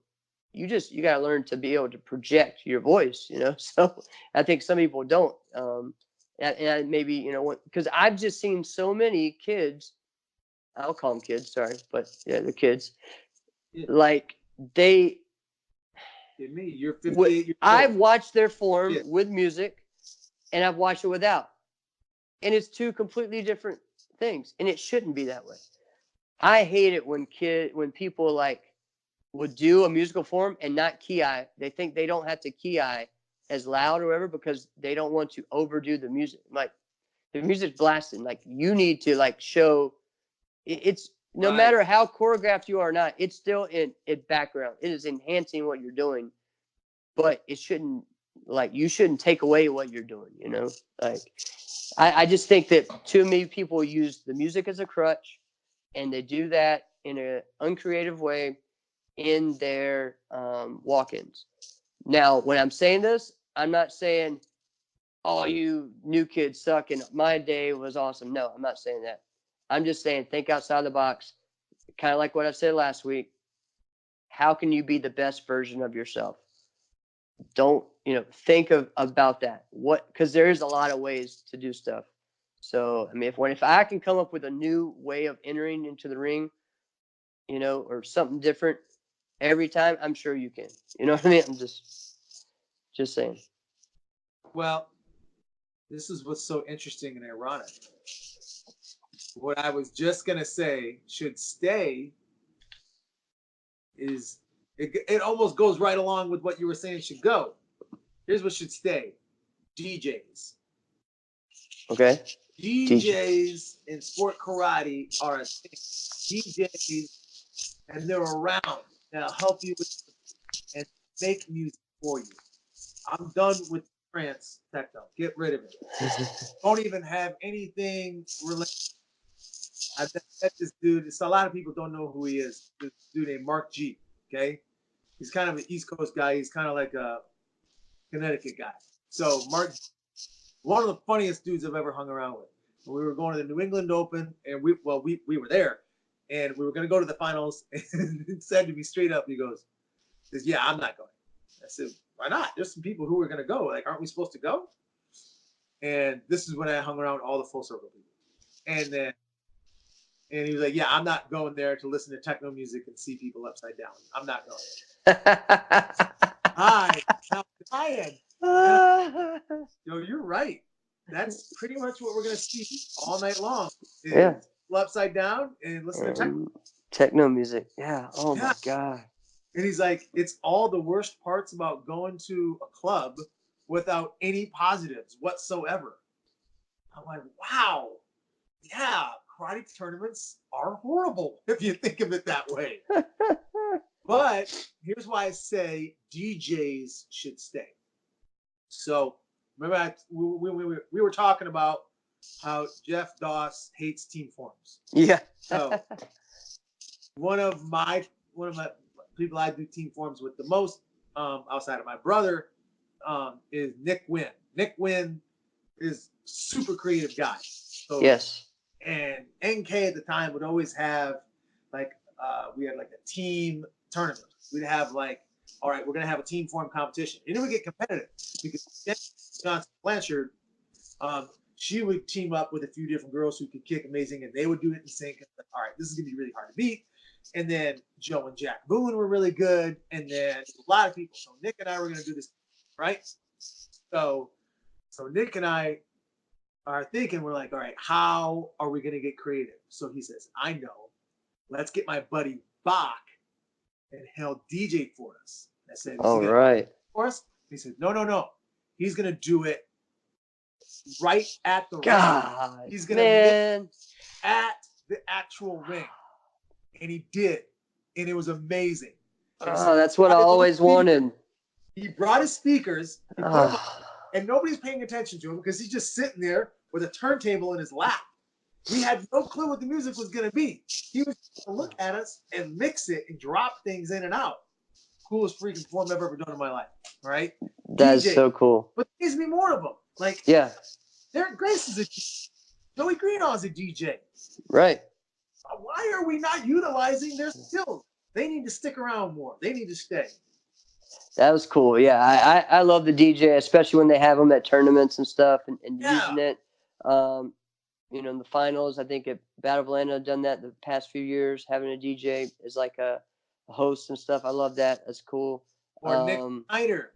got to learn to be able to project your voice, So I think some people don't. And maybe, because I've just seen so many kids, I'll call them kids, sorry, but yeah, the kids, like, you're 58 years old. I've watched their form with music, and I've watched it without, and it's two completely different things, and it shouldn't be that way. I hate it when people like would do a musical form and not key eye. They think they don't have to key eye as loud or whatever because they don't want to overdo the music. Like the music's blasting, like you need to like show it's. No matter how choreographed you are or not, it's still in background. It is enhancing what you're doing, but it shouldn't, like, you shouldn't take away what you're doing, Like, I just think that too many people use the music as a crutch, and they do that in an uncreative way in their walk-ins. Now, when I'm saying this, I'm not saying, oh, you new kids suck and my day was awesome. No, I'm not saying that. I'm just saying, think outside the box, kind of like what I said last week. How can you be the best version of yourself? Don't, think about that. Because there is a lot of ways to do stuff. So, if I can come up with a new way of entering into the ring, or something different every time, I'm sure you can. You know what I mean? I'm just saying. Well, this is what's so interesting and ironic. What I was just gonna say should stay is it almost goes right along with what you were saying should go. Here's what should stay: DJs. Okay. DJs in sport karate are a thing. DJs, and they're around. They'll help you and make music for you. I'm done with trance techno. Get rid of it. Don't even have anything related. I've met this dude. So a lot of people don't know who he is. This dude named Mark G. Okay, he's kind of an East Coast guy. He's kind of like a Connecticut guy. So Mark, one of the funniest dudes I've ever hung around with. We were going to the New England Open, and we were there, and we were going to go to the finals. And he said to me straight up, he goes, "Yeah, I'm not going." I said, "Why not? There's some people who are going to go. Like, aren't we supposed to go?" And this is when I hung around all the Full Circle people. And he was like, "Yeah, I'm not going there to listen to techno music and see people upside down. I'm not going." I am dying. Yo, you're right. That's pretty much what we're gonna see all night long. Is Yeah. upside down and listen to techno. Techno music. Yeah. Oh Yeah. my God. And he's like, it's all the worst parts about going to a club without any positives whatsoever. I'm like, wow, yeah, karate tournaments are horrible if you think of it that way. But here's why I say DJs should stay. So remember, we were talking about how Jeff Doss hates team forums. Yeah. So one of my people I do team forums with the most, outside of my brother, is Nick Wynn. Nick Wynn is super creative guy. So, yes. And NK at the time would always have like we had like a team tournament. We'd have like, all right, we're gonna have a team form competition, and it would get competitive because Johnson Blanchard, she would team up with a few different girls who could kick amazing, and they would do it in sync. And like, all right, this is gonna be really hard to beat. And then Joe and Jack Boone were really good, and then a lot of people. So Nick and I were gonna do this, right? So Nick and I are thinking, we're like, all right, how are we gonna get creative? So he says, I know, let's get my buddy Bach, and he'll DJ for us. I said, all right. For us? He said, no. He's gonna do it right at the God, ring. He's gonna man. At the actual ring. And he did. And it was amazing. Oh, that's what I always wanted. He brought his speakers, he put them on, and nobody's paying attention to him because he's just sitting there with a turntable in his lap. We had no clue what the music was going to be. He was going to look at us and mix it and drop things in and out. Coolest freaking form I've ever done in my life. Right? That's DJ. So cool. But there needs to be more of them. Like, yeah. Derek Grace is a DJ. Joey Greenaw's a DJ. Right. Why are we not utilizing their skills? They need to stick around more. They need to stay. That was cool. Yeah, I love the DJ, especially when they have them at tournaments and stuff and using it. You know, in the finals, I think at Battle of Atlanta I've done that the past few years, having a DJ as like a host and stuff. I love that. That's cool. Or Nick Snyder.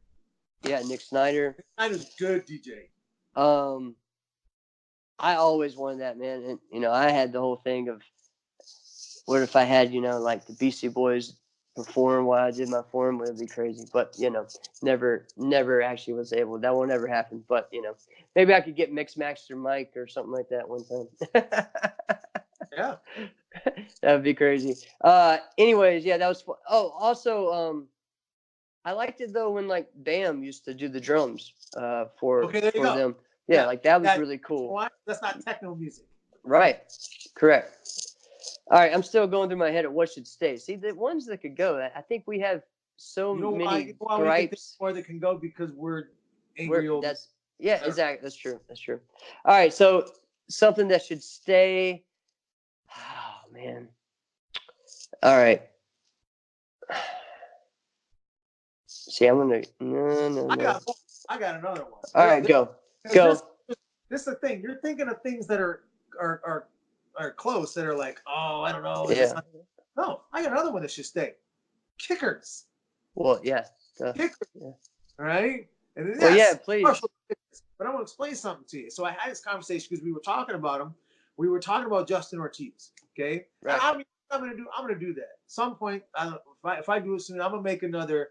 Yeah, Nick Snyder. Nick Snyder's good DJ. I always wanted that, man. And, you know, I had the whole thing of what if I had, you know, like the Beastie Boys perform while I did my form, would be crazy. But, you know, never actually was able. That won't ever happen. But, you know, maybe I could get Mix Master Mike or something like that one time. Yeah. That would be crazy. Anyways, yeah, that was fun. Oh, also, I liked it though when like Bam used to do the drums for them. Yeah, like that was really cool. That's not techno music. Right. Correct. All right, I'm still going through my head at what should stay. See, the ones that could go, I think we have so many gripes. More that can go because we're angry. Exactly. That's true. All right, so something that should stay. Oh man. All right. See, I'm gonna. No. I got another one. All right, go. This is the thing. You're thinking of things that are close, that are like, oh, I don't know. Yeah. No, I got another one that should stay. Kickers. Well, yeah. Kickers. Yeah. Right? And well, yeah, please. But I want to explain something to you. So I had this conversation because we were talking about him. We were talking about Justin Ortiz. Okay. Right. I'm gonna do that. At some point, if I do it soon, I'm gonna make another,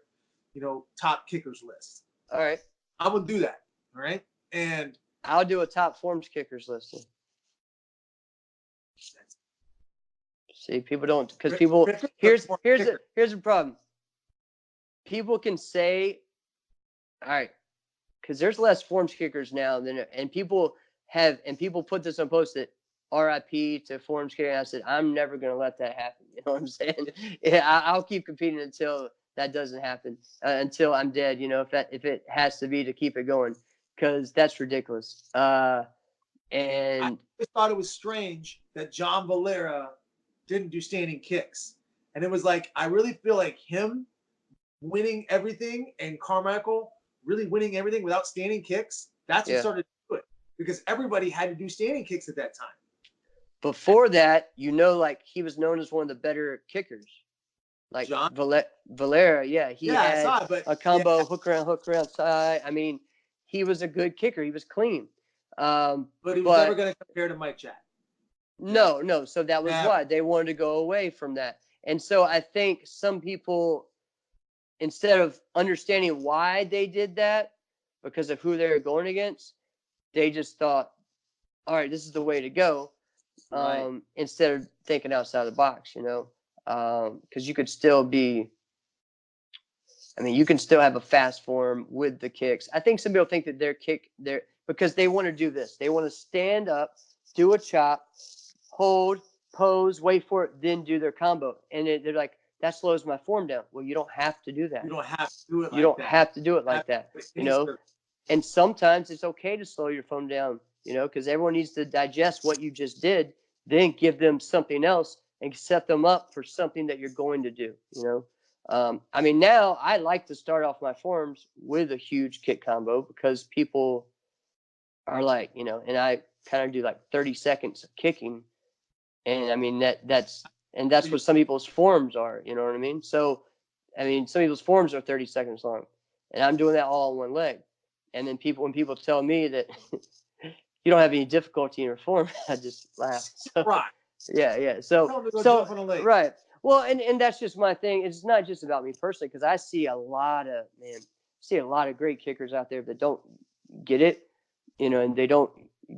top kickers list. All right. I'm gonna do that. All right. And I'll do a top forms kickers list. See, people don't, because people here's the problem. People can say, all right, because there's less forms kickers now and people put this on post that RIP to forms kicker. And I said, I'm never gonna let that happen. You know what I'm saying? Yeah, I'll keep competing until that doesn't happen, until I'm dead. If it has to be to keep it going. because that's ridiculous. I And just thought it was strange that John Valera didn't do standing kicks. And it was like, I really feel like him winning everything and Carmichael really winning everything without standing kicks. That's what yeah, started to do it because everybody had to do standing kicks at that time. before that, like he was known as one of the better kickers. Like John, Valera, yeah, he yeah, I had saw it, but a combo hook around side. I mean, he was a good kicker. He was clean. but he was never going to compare to Mike Jack. No. So that was Never. why they wanted to go away from that. And so I think some people, instead of understanding why they did that because of who they were going against, they just thought, all right, this is the way to go. Right. Instead of thinking outside the box, because you could still you can still have a fast form with the kicks. I think some people think that they're because they want to do this. They want to stand up, do a chop, hold, pose, wait for it, then do their combo. And they're like, that slows my form down. Well, you don't have to do that. You don't have to do it. You don't have to do it like that. And sometimes it's okay to slow your form down, because everyone needs to digest what you just did, then give them something else and set them up for something that you're going to do, now I like to start off my forms with a huge kick combo because people are like, and I kind of do like 30 seconds of kicking. And I mean, that's what some people's forms are, you know what I mean? So, some people's forms are 30 seconds long and I'm doing that all on one leg. And then when people tell me that you don't have any difficulty in your form, I just laugh. So, right. Yeah. So right. Well, and that's just my thing. It's not just about me personally, because I see a lot of great kickers out there that don't get it, and they don't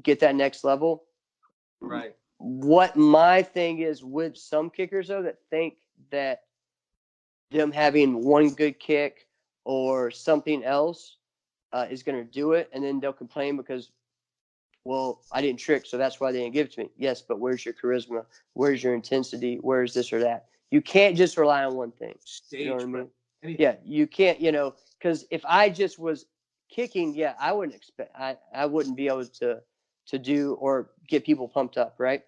get that next level. Right. What my thing is with some kickers though that think that them having one good kick or something else is going to do it, and then they'll complain because, well, I didn't trick, so that's why they didn't give it to me. Yes, but where's your charisma? Where's your intensity? Where's this or that? You can't just rely on one thing. You know what I mean? Yeah, you can't, because if I just was kicking, yeah, I wouldn't expect, I wouldn't be able to do or get people pumped up, right?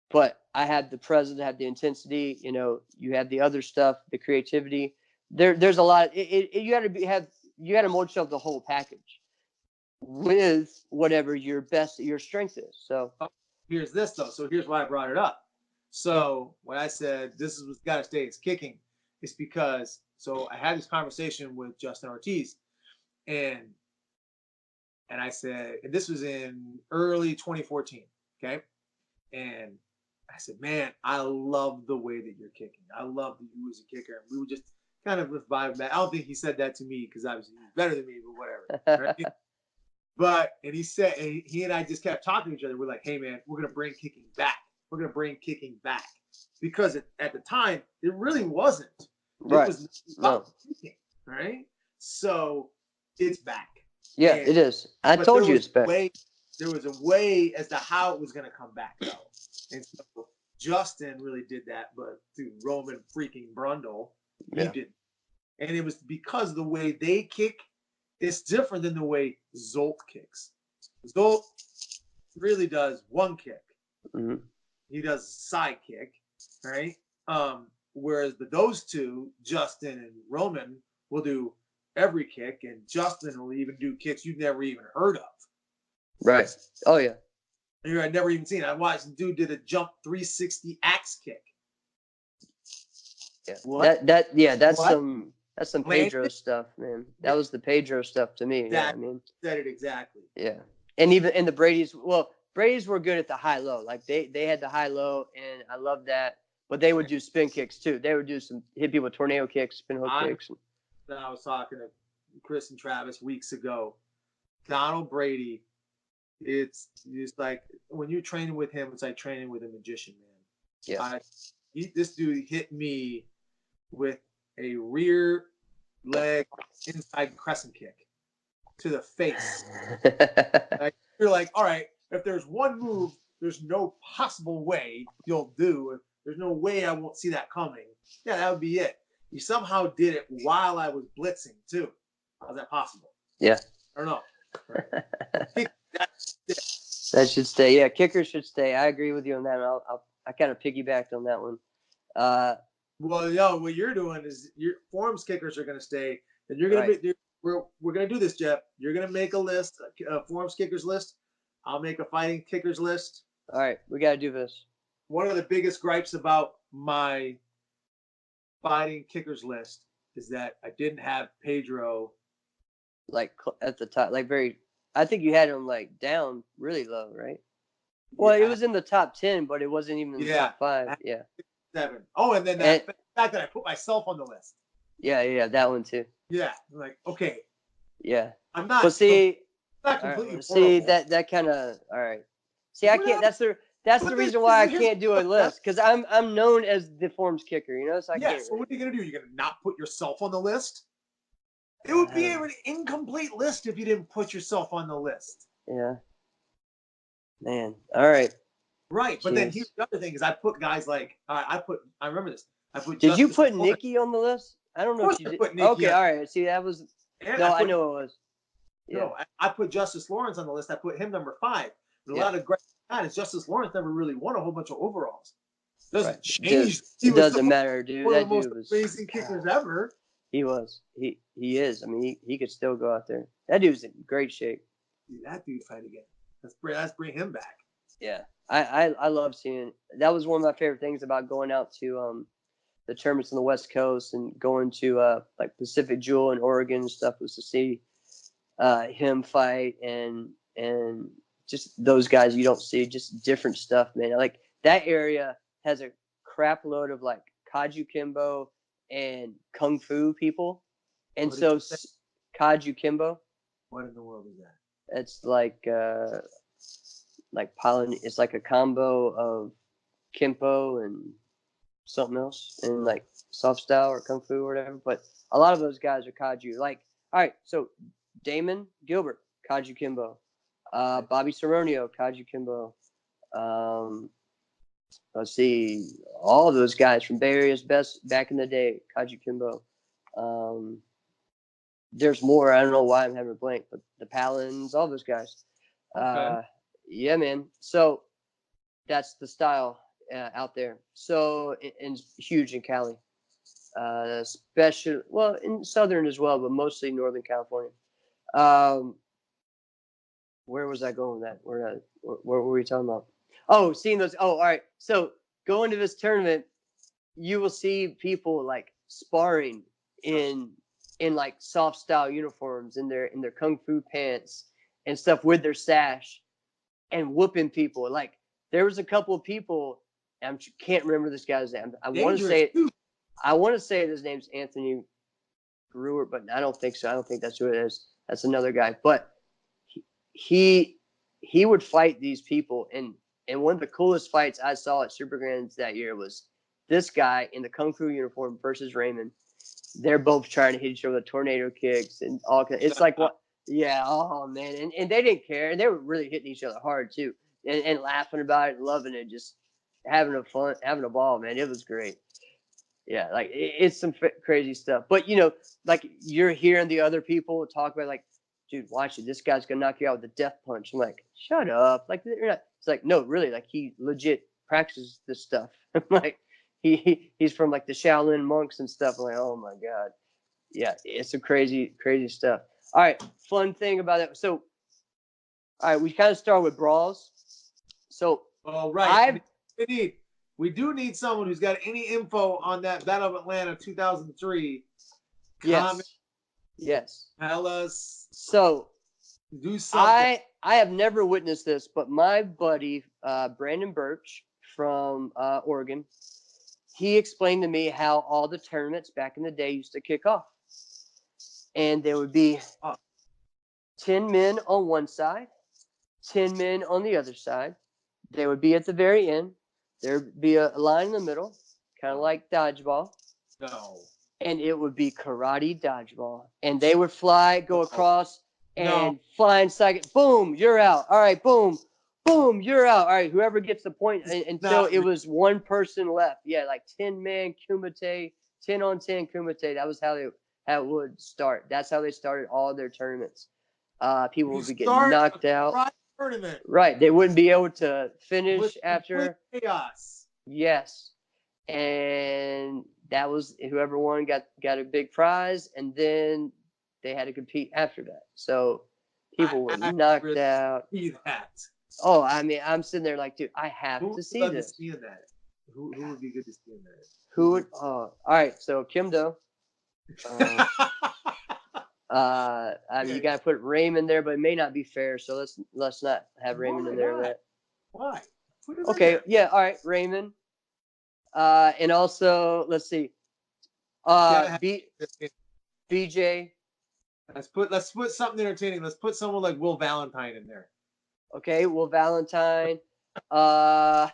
But I had the presence, I had the intensity, you had the other stuff, the creativity. There's a lot. You got to mold yourself the whole package with whatever your strength is. So here's this though. So here's why I brought it up. So when I said this is what's got to stay, it's kicking, it's because I had this conversation with Justin Ortiz, and I said, and this was in early 2014, okay, and I said, man, I love the way that you're kicking. I love that you as a kicker. And we were just kind of vibing back. I don't think he said that to me because obviously he's better than me, but whatever. Right? And he said, and he and I just kept talking to each other. We're like, hey, man, we're going to bring kicking back. We're going to bring kicking back. Because at the time, it really wasn't. Right. It was about kicking, right? So it's back. Yeah, it is. I told you it's back. There was a way as to how it was going to come back, though. And so Justin really did that, but through Roman freaking Brundle, he didn't. And it was because the way they kick is different than the way Zolt kicks. Zolt really does one kick. Mm-hmm. He does side kick, right? Whereas those two, Justin and Roman, will do every kick, and Justin will even do kicks you've never even heard of. Right. Oh, yeah. I'd never even seen it. I watched the dude did a jump 360 axe kick. Yeah. What? That's some Pedro stuff, man. That was the Pedro stuff to me. Yeah, said it exactly. Yeah. And the Brady's were good at the high low. Like they had the high low, and I love that. But they would do spin kicks too. They would do hit people with tornado kicks, spin hook kicks. I was talking to Chris and Travis weeks ago. Donald Brady, it's like when you're training with him, it's like training with a magician, man. Yeah. This dude hit me with a rear leg inside crescent kick to the face. Like, you're like, all right, if there's one move, there's no possible way you'll do. There's no way I won't see that coming. Yeah, that would be it. You somehow did it while I was blitzing too. How's that possible? Yeah. I don't know. Kick- That should stay. Yeah, kickers should stay. I agree with you on that. I kind of piggybacked on that one. Well, yo, what you're doing is your forms kickers are going to stay, and you're going Right. to be. We're going to do this, Jeff. You're going to make a list, a forms kickers list. I'll make a fighting kickers list. All right, we got to do this. One of the biggest gripes about my fighting kickers list is that I didn't have Pedro. Like at the top, like very. I think you had him like down really low, right? Well, Yeah, it was in the top 10, but it wasn't even in the top 5. Yeah. 7. Oh, and then the fact that I put myself on the list. Yeah, that one too. Yeah, like okay. Yeah. I'm not. But see, not completely. right, see that kind of all right. See, I can't. That's the reason why I can't do a list because I'm known as the forms kicker. You know, so I can't. So what are you gonna do? You're gonna not put yourself on the list? It would be an incomplete list if you didn't put yourself on the list. Yeah. Man. All right. Right, but then here's the other thing: is I put guys like I remember this. I put. Did you put Nikki on the list? I don't know if you did. Okay, all right. See, that was. No, I know it was. Yeah. No, I put Justice Lawrence on the list. I put him number 5. But a lot of great guys. Justice Lawrence never really won a whole bunch of overalls. Doesn't change. It doesn't matter, dude. One of the most amazing kickers ever. He was. He is. I mean, he could still go out there. That dude's in great shape. Dude, that dude fight again. Let's bring him back. Yeah, I love seeing. That was one of my favorite things about going out to the tournaments on the West Coast and going to like Pacific Jewel in Oregon and stuff was to see him fight and just those guys you don't see, just different stuff, man. Like that area has a crap load of like Kaju Kimbo and Kung Fu people. And so Kaju Kimbo. What in the world is that? It's like it's like a combo of Kimpo and something else and like soft style or Kung Fu or whatever. But a lot of those guys are Kaju. Like, all right, so Damon Gilbert, Kaju Kimbo. Bobby Saronio, Kaju Kimbo. Let's see, all of those guys from Bay Area's best back in the day, Kaju Kimbo. There's more. I don't know why I'm having a blank, but the Palins, all those guys. Okay. Yeah, man. So that's the style out there. So and huge in Cali, especially in Southern as well, but mostly Northern California. Where was I going with that? Where were we talking about? Oh, seeing those. Oh, all right. So going to this tournament, you will see people like sparring in like soft style uniforms in their Kung Fu pants and stuff with their sash and whooping people. Like there was a couple of people, I can't remember this guy's name. I want to say his name's Anthony Brewer, but I don't think so. I don't think that's who it is. That's another guy. But he would fight these people, and one of the coolest fights I saw at Super Grands that year was this guy in the Kung Fu uniform versus Raymond. They're both trying to hit each other with tornado kicks and all. It's like what? Yeah. Oh man, and they didn't care, and they were really hitting each other hard too, and laughing about it, loving it, just having a ball, man. It was great. Yeah, like it's some crazy stuff. But like you're hearing the other people talk about like, dude, watch it. This guy's gonna knock you out with a death punch. I'm like, shut up. Like you're not. It's like, no, really. Like he legit practices this stuff. I'm like, he's from like the Shaolin monks and stuff. I'm like, oh my god, yeah, it's some crazy stuff. All right, fun thing about it. So, all right, we kind of start with brawls. So, right, we do need someone who's got any info on that Battle of Atlanta 2003. Yes. Tell us. So, do something. I have never witnessed this, but my buddy Brandon Birch from Oregon, he explained to me how all the tournaments back in the day used to kick off. And there would be 10 men on one side, 10 men on the other side. They would be at the very end. There would be a line in the middle, kind of like dodgeball. No. And it would be karate dodgeball. And they would go across and fly inside. Boom, you're out. All right, boom, boom, you're out. All right, whoever gets the point until it was one person left. Yeah, like 10-man kumite, 10 on 10 kumite. That was how it would start. That's how they started all their tournaments. People You would be getting start knocked a out. karate tournament Right. They wouldn't be able to with finish complete after. chaos. Yes. And that was whoever won got a big prize, and then they had to compete after that. So people were I knocked really out. see that. Oh, I mean, I'm sitting there like, dude, I have Who to would see love to this. see in that? Who would be good to see in that? Who would? Oh, all right. So Kim Do. I mean, you got to put Raymond there, but it may not be fair. So let's not have Raymond in there. That Why? Put him in okay? there. Yeah. All right, Raymond. And also let's see. BJ. Let's put something entertaining. Let's put someone like Will Valentine in there. Okay, Will Valentine. All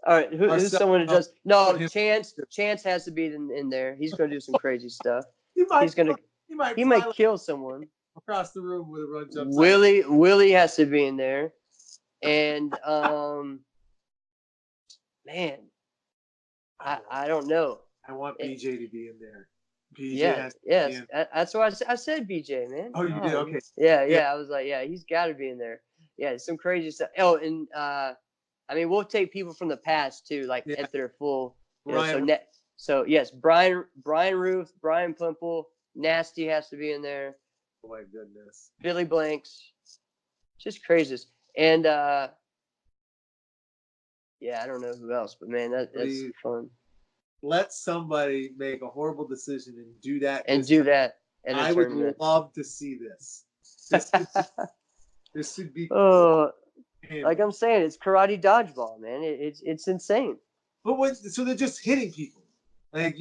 right, who's someone who just no Chance? Chance has to be in there. He's gonna do some crazy stuff. He might kill someone across the room with a run jump. Willie has to be in there, and man, I don't know. I want BJ to be in there. BJ yes, that's why I said BJ, man. Oh, you did? Okay. Yeah. I was like, yeah, he's got to be in there. Yeah, some crazy stuff. Oh, and I mean, we'll take people from the past too, like at their full. So yes, Brian Ruth, Brian Pumple, Nasty has to be in there. Oh my goodness. Billy Blanks, just craziest. And yeah, I don't know who else, but man, that's fun. Let somebody make a horrible decision and do that. I would love to see this. This would be. Like I'm saying, it's karate dodgeball, man. It's insane. But so they're just hitting people, like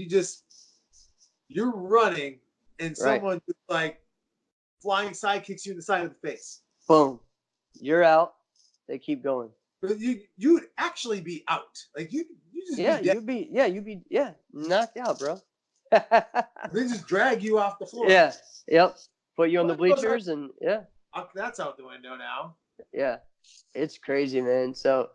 you're running and someone just like flying side kicks you in the side of the face. Boom, you're out. They keep going. But you'd actually be out. Like you just you'd be knocked out, bro. They just drag you off the floor. Yeah. Yep. Put you on the bleachers and that's out the window now. Yeah. It's crazy, man. So,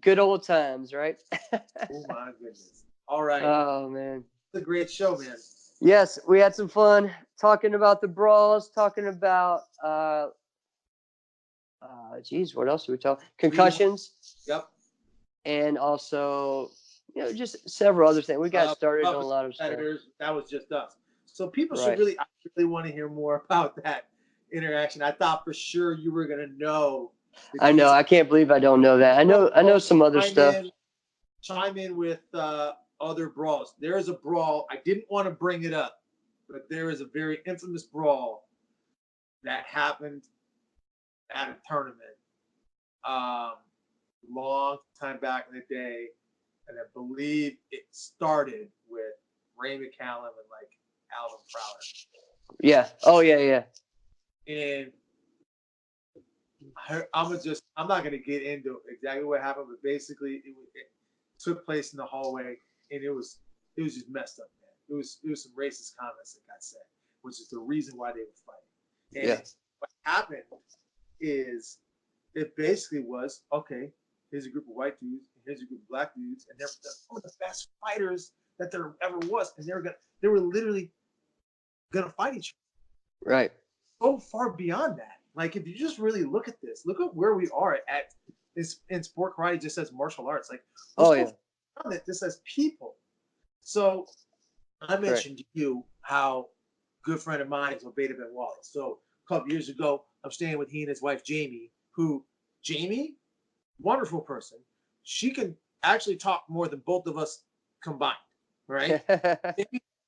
good old times, right? Oh my goodness. All right. Oh man. It's a great show, man. Yes, we had some fun talking about the brawls, talking about what else did we talk? Concussions. Yep. And also, just several other things. We got started on a lot of stuff. That was just us. So people should really want to hear more about that interaction. I thought for sure you were gonna know. I know. I can't believe I don't know that. I know some other stuff. Chime in with other brawls. There is a brawl. I didn't want to bring it up, but there is a very infamous brawl that happened at a tournament long time back in the day, and I believe it started with Ray McCallum and like Alvin Prowler. Yeah. Oh yeah. And I'm not gonna get into exactly what happened, but basically it took place in the hallway, and it was just messed up, man. It was some racist comments that got said, which is the reason why they were fighting. And what happened is it basically was, okay, here's a group of white dudes, and here's a group of black dudes, and they're some of the best fighters that there ever was, and they were literally gonna fight each other. Right. So far beyond that. Like, if you just really look at this, look at where we are at this in sport karate just as martial arts. Like, that this as people. So I mentioned to you how a good friend of mine is Obeda Ben Wally. So a couple years ago, I'm staying with he and his wife Jamie, Jamie, wonderful person. She can actually talk more than both of us combined, right?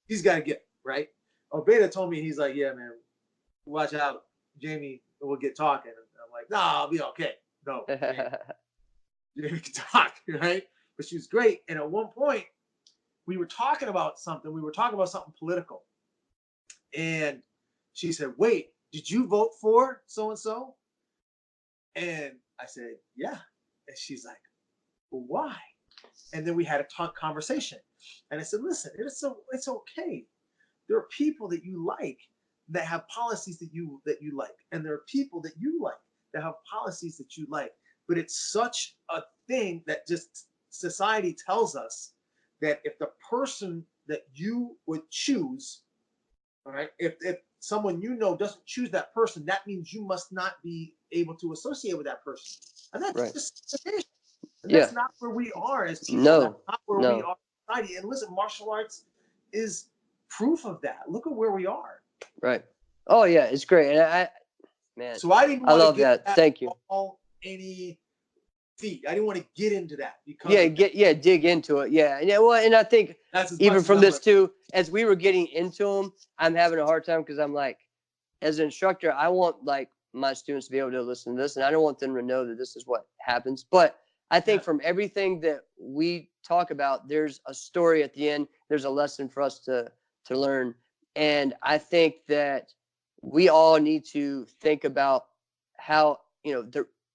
He's got to get it, right? Obeda told me, he's like, yeah, man, watch out, Jamie will get talking. And I'm like, nah, I'll be okay. No, Jamie can talk, right? But she was great. And at one point, we were talking about something. We were talking about something political. And she said, wait, did you vote for so-and-so? And I said, yeah. And she's like, well, why? And then we had a conversation. And I said, listen, it's okay. There are people that you like that have policies that you like. And there are people that you like that have policies that you like. But it's such a thing that just society tells us that if the person that you would choose, all right, if someone you know doesn't choose that person, that means you must not be able to associate with that person. And that's Right. just and Yeah. that's not where we are as people. No. That's not where we No. are in society. And listen, martial arts is proof of that. Look at where we are. Right. Oh yeah, it's great. And man, So I didn't I want to love get that. Thank you. all any feet. I didn't want to get into that because Yeah, dig into it. Yeah. Well, and I think that's as even much from as this too, as we were getting into them, I'm having a hard time because I'm like, as an instructor, I want like my students to be able to listen to this, and I don't want them to know that this is what happens. But I think from everything that we talk about, there's a story at the end. There's a lesson for us to learn, and I think that we all need to think about how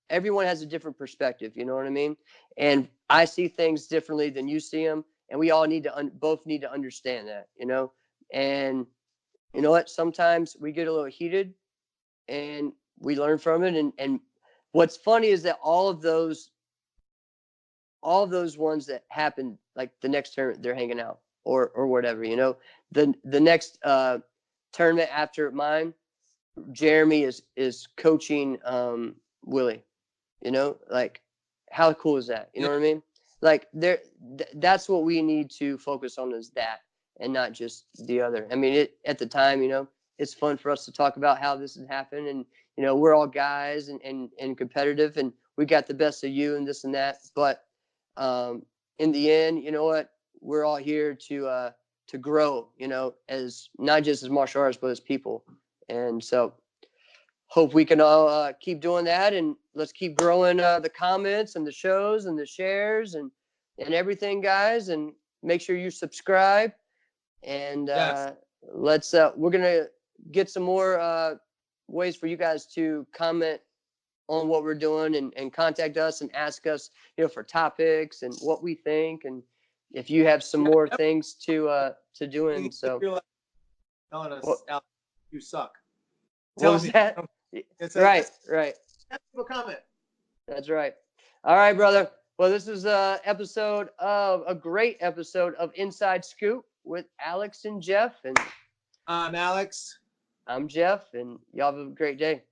everyone has a different perspective. You know what I mean? And I see things differently than you see them, and we all need to both need to understand that. And you know what? Sometimes we get a little heated and we learn from it. And what's funny is that all of those ones that happen, like the next tournament, they're hanging out or whatever, the next tournament after mine, Jeremy is coaching Willie, like how cool is that? You know what I mean? Like that's what we need to focus on, is that, and not just the other. I mean, at the time, it's fun for us to talk about how this has happened, and we're all guys and competitive, and we got the best of you and this and that. But in the end, you know what? We're all here to grow, as not just as martial artists, but as people. And so hope we can all keep doing that, and let's keep growing the comments and the shows and the shares and everything, guys. And make sure you subscribe. And let's we're gonna get some more ways for you guys to comment on what we're doing, and contact us and ask us, for topics and what we think, and if you have some more things to doing. So you're like telling us, Alex, you suck. What was that? Right. People comment. That's right. All right, brother. Well, this is a great episode of Inside Scoop with Alex and Jeff. And I'm Alex. I'm Jeff, and y'all have a great day.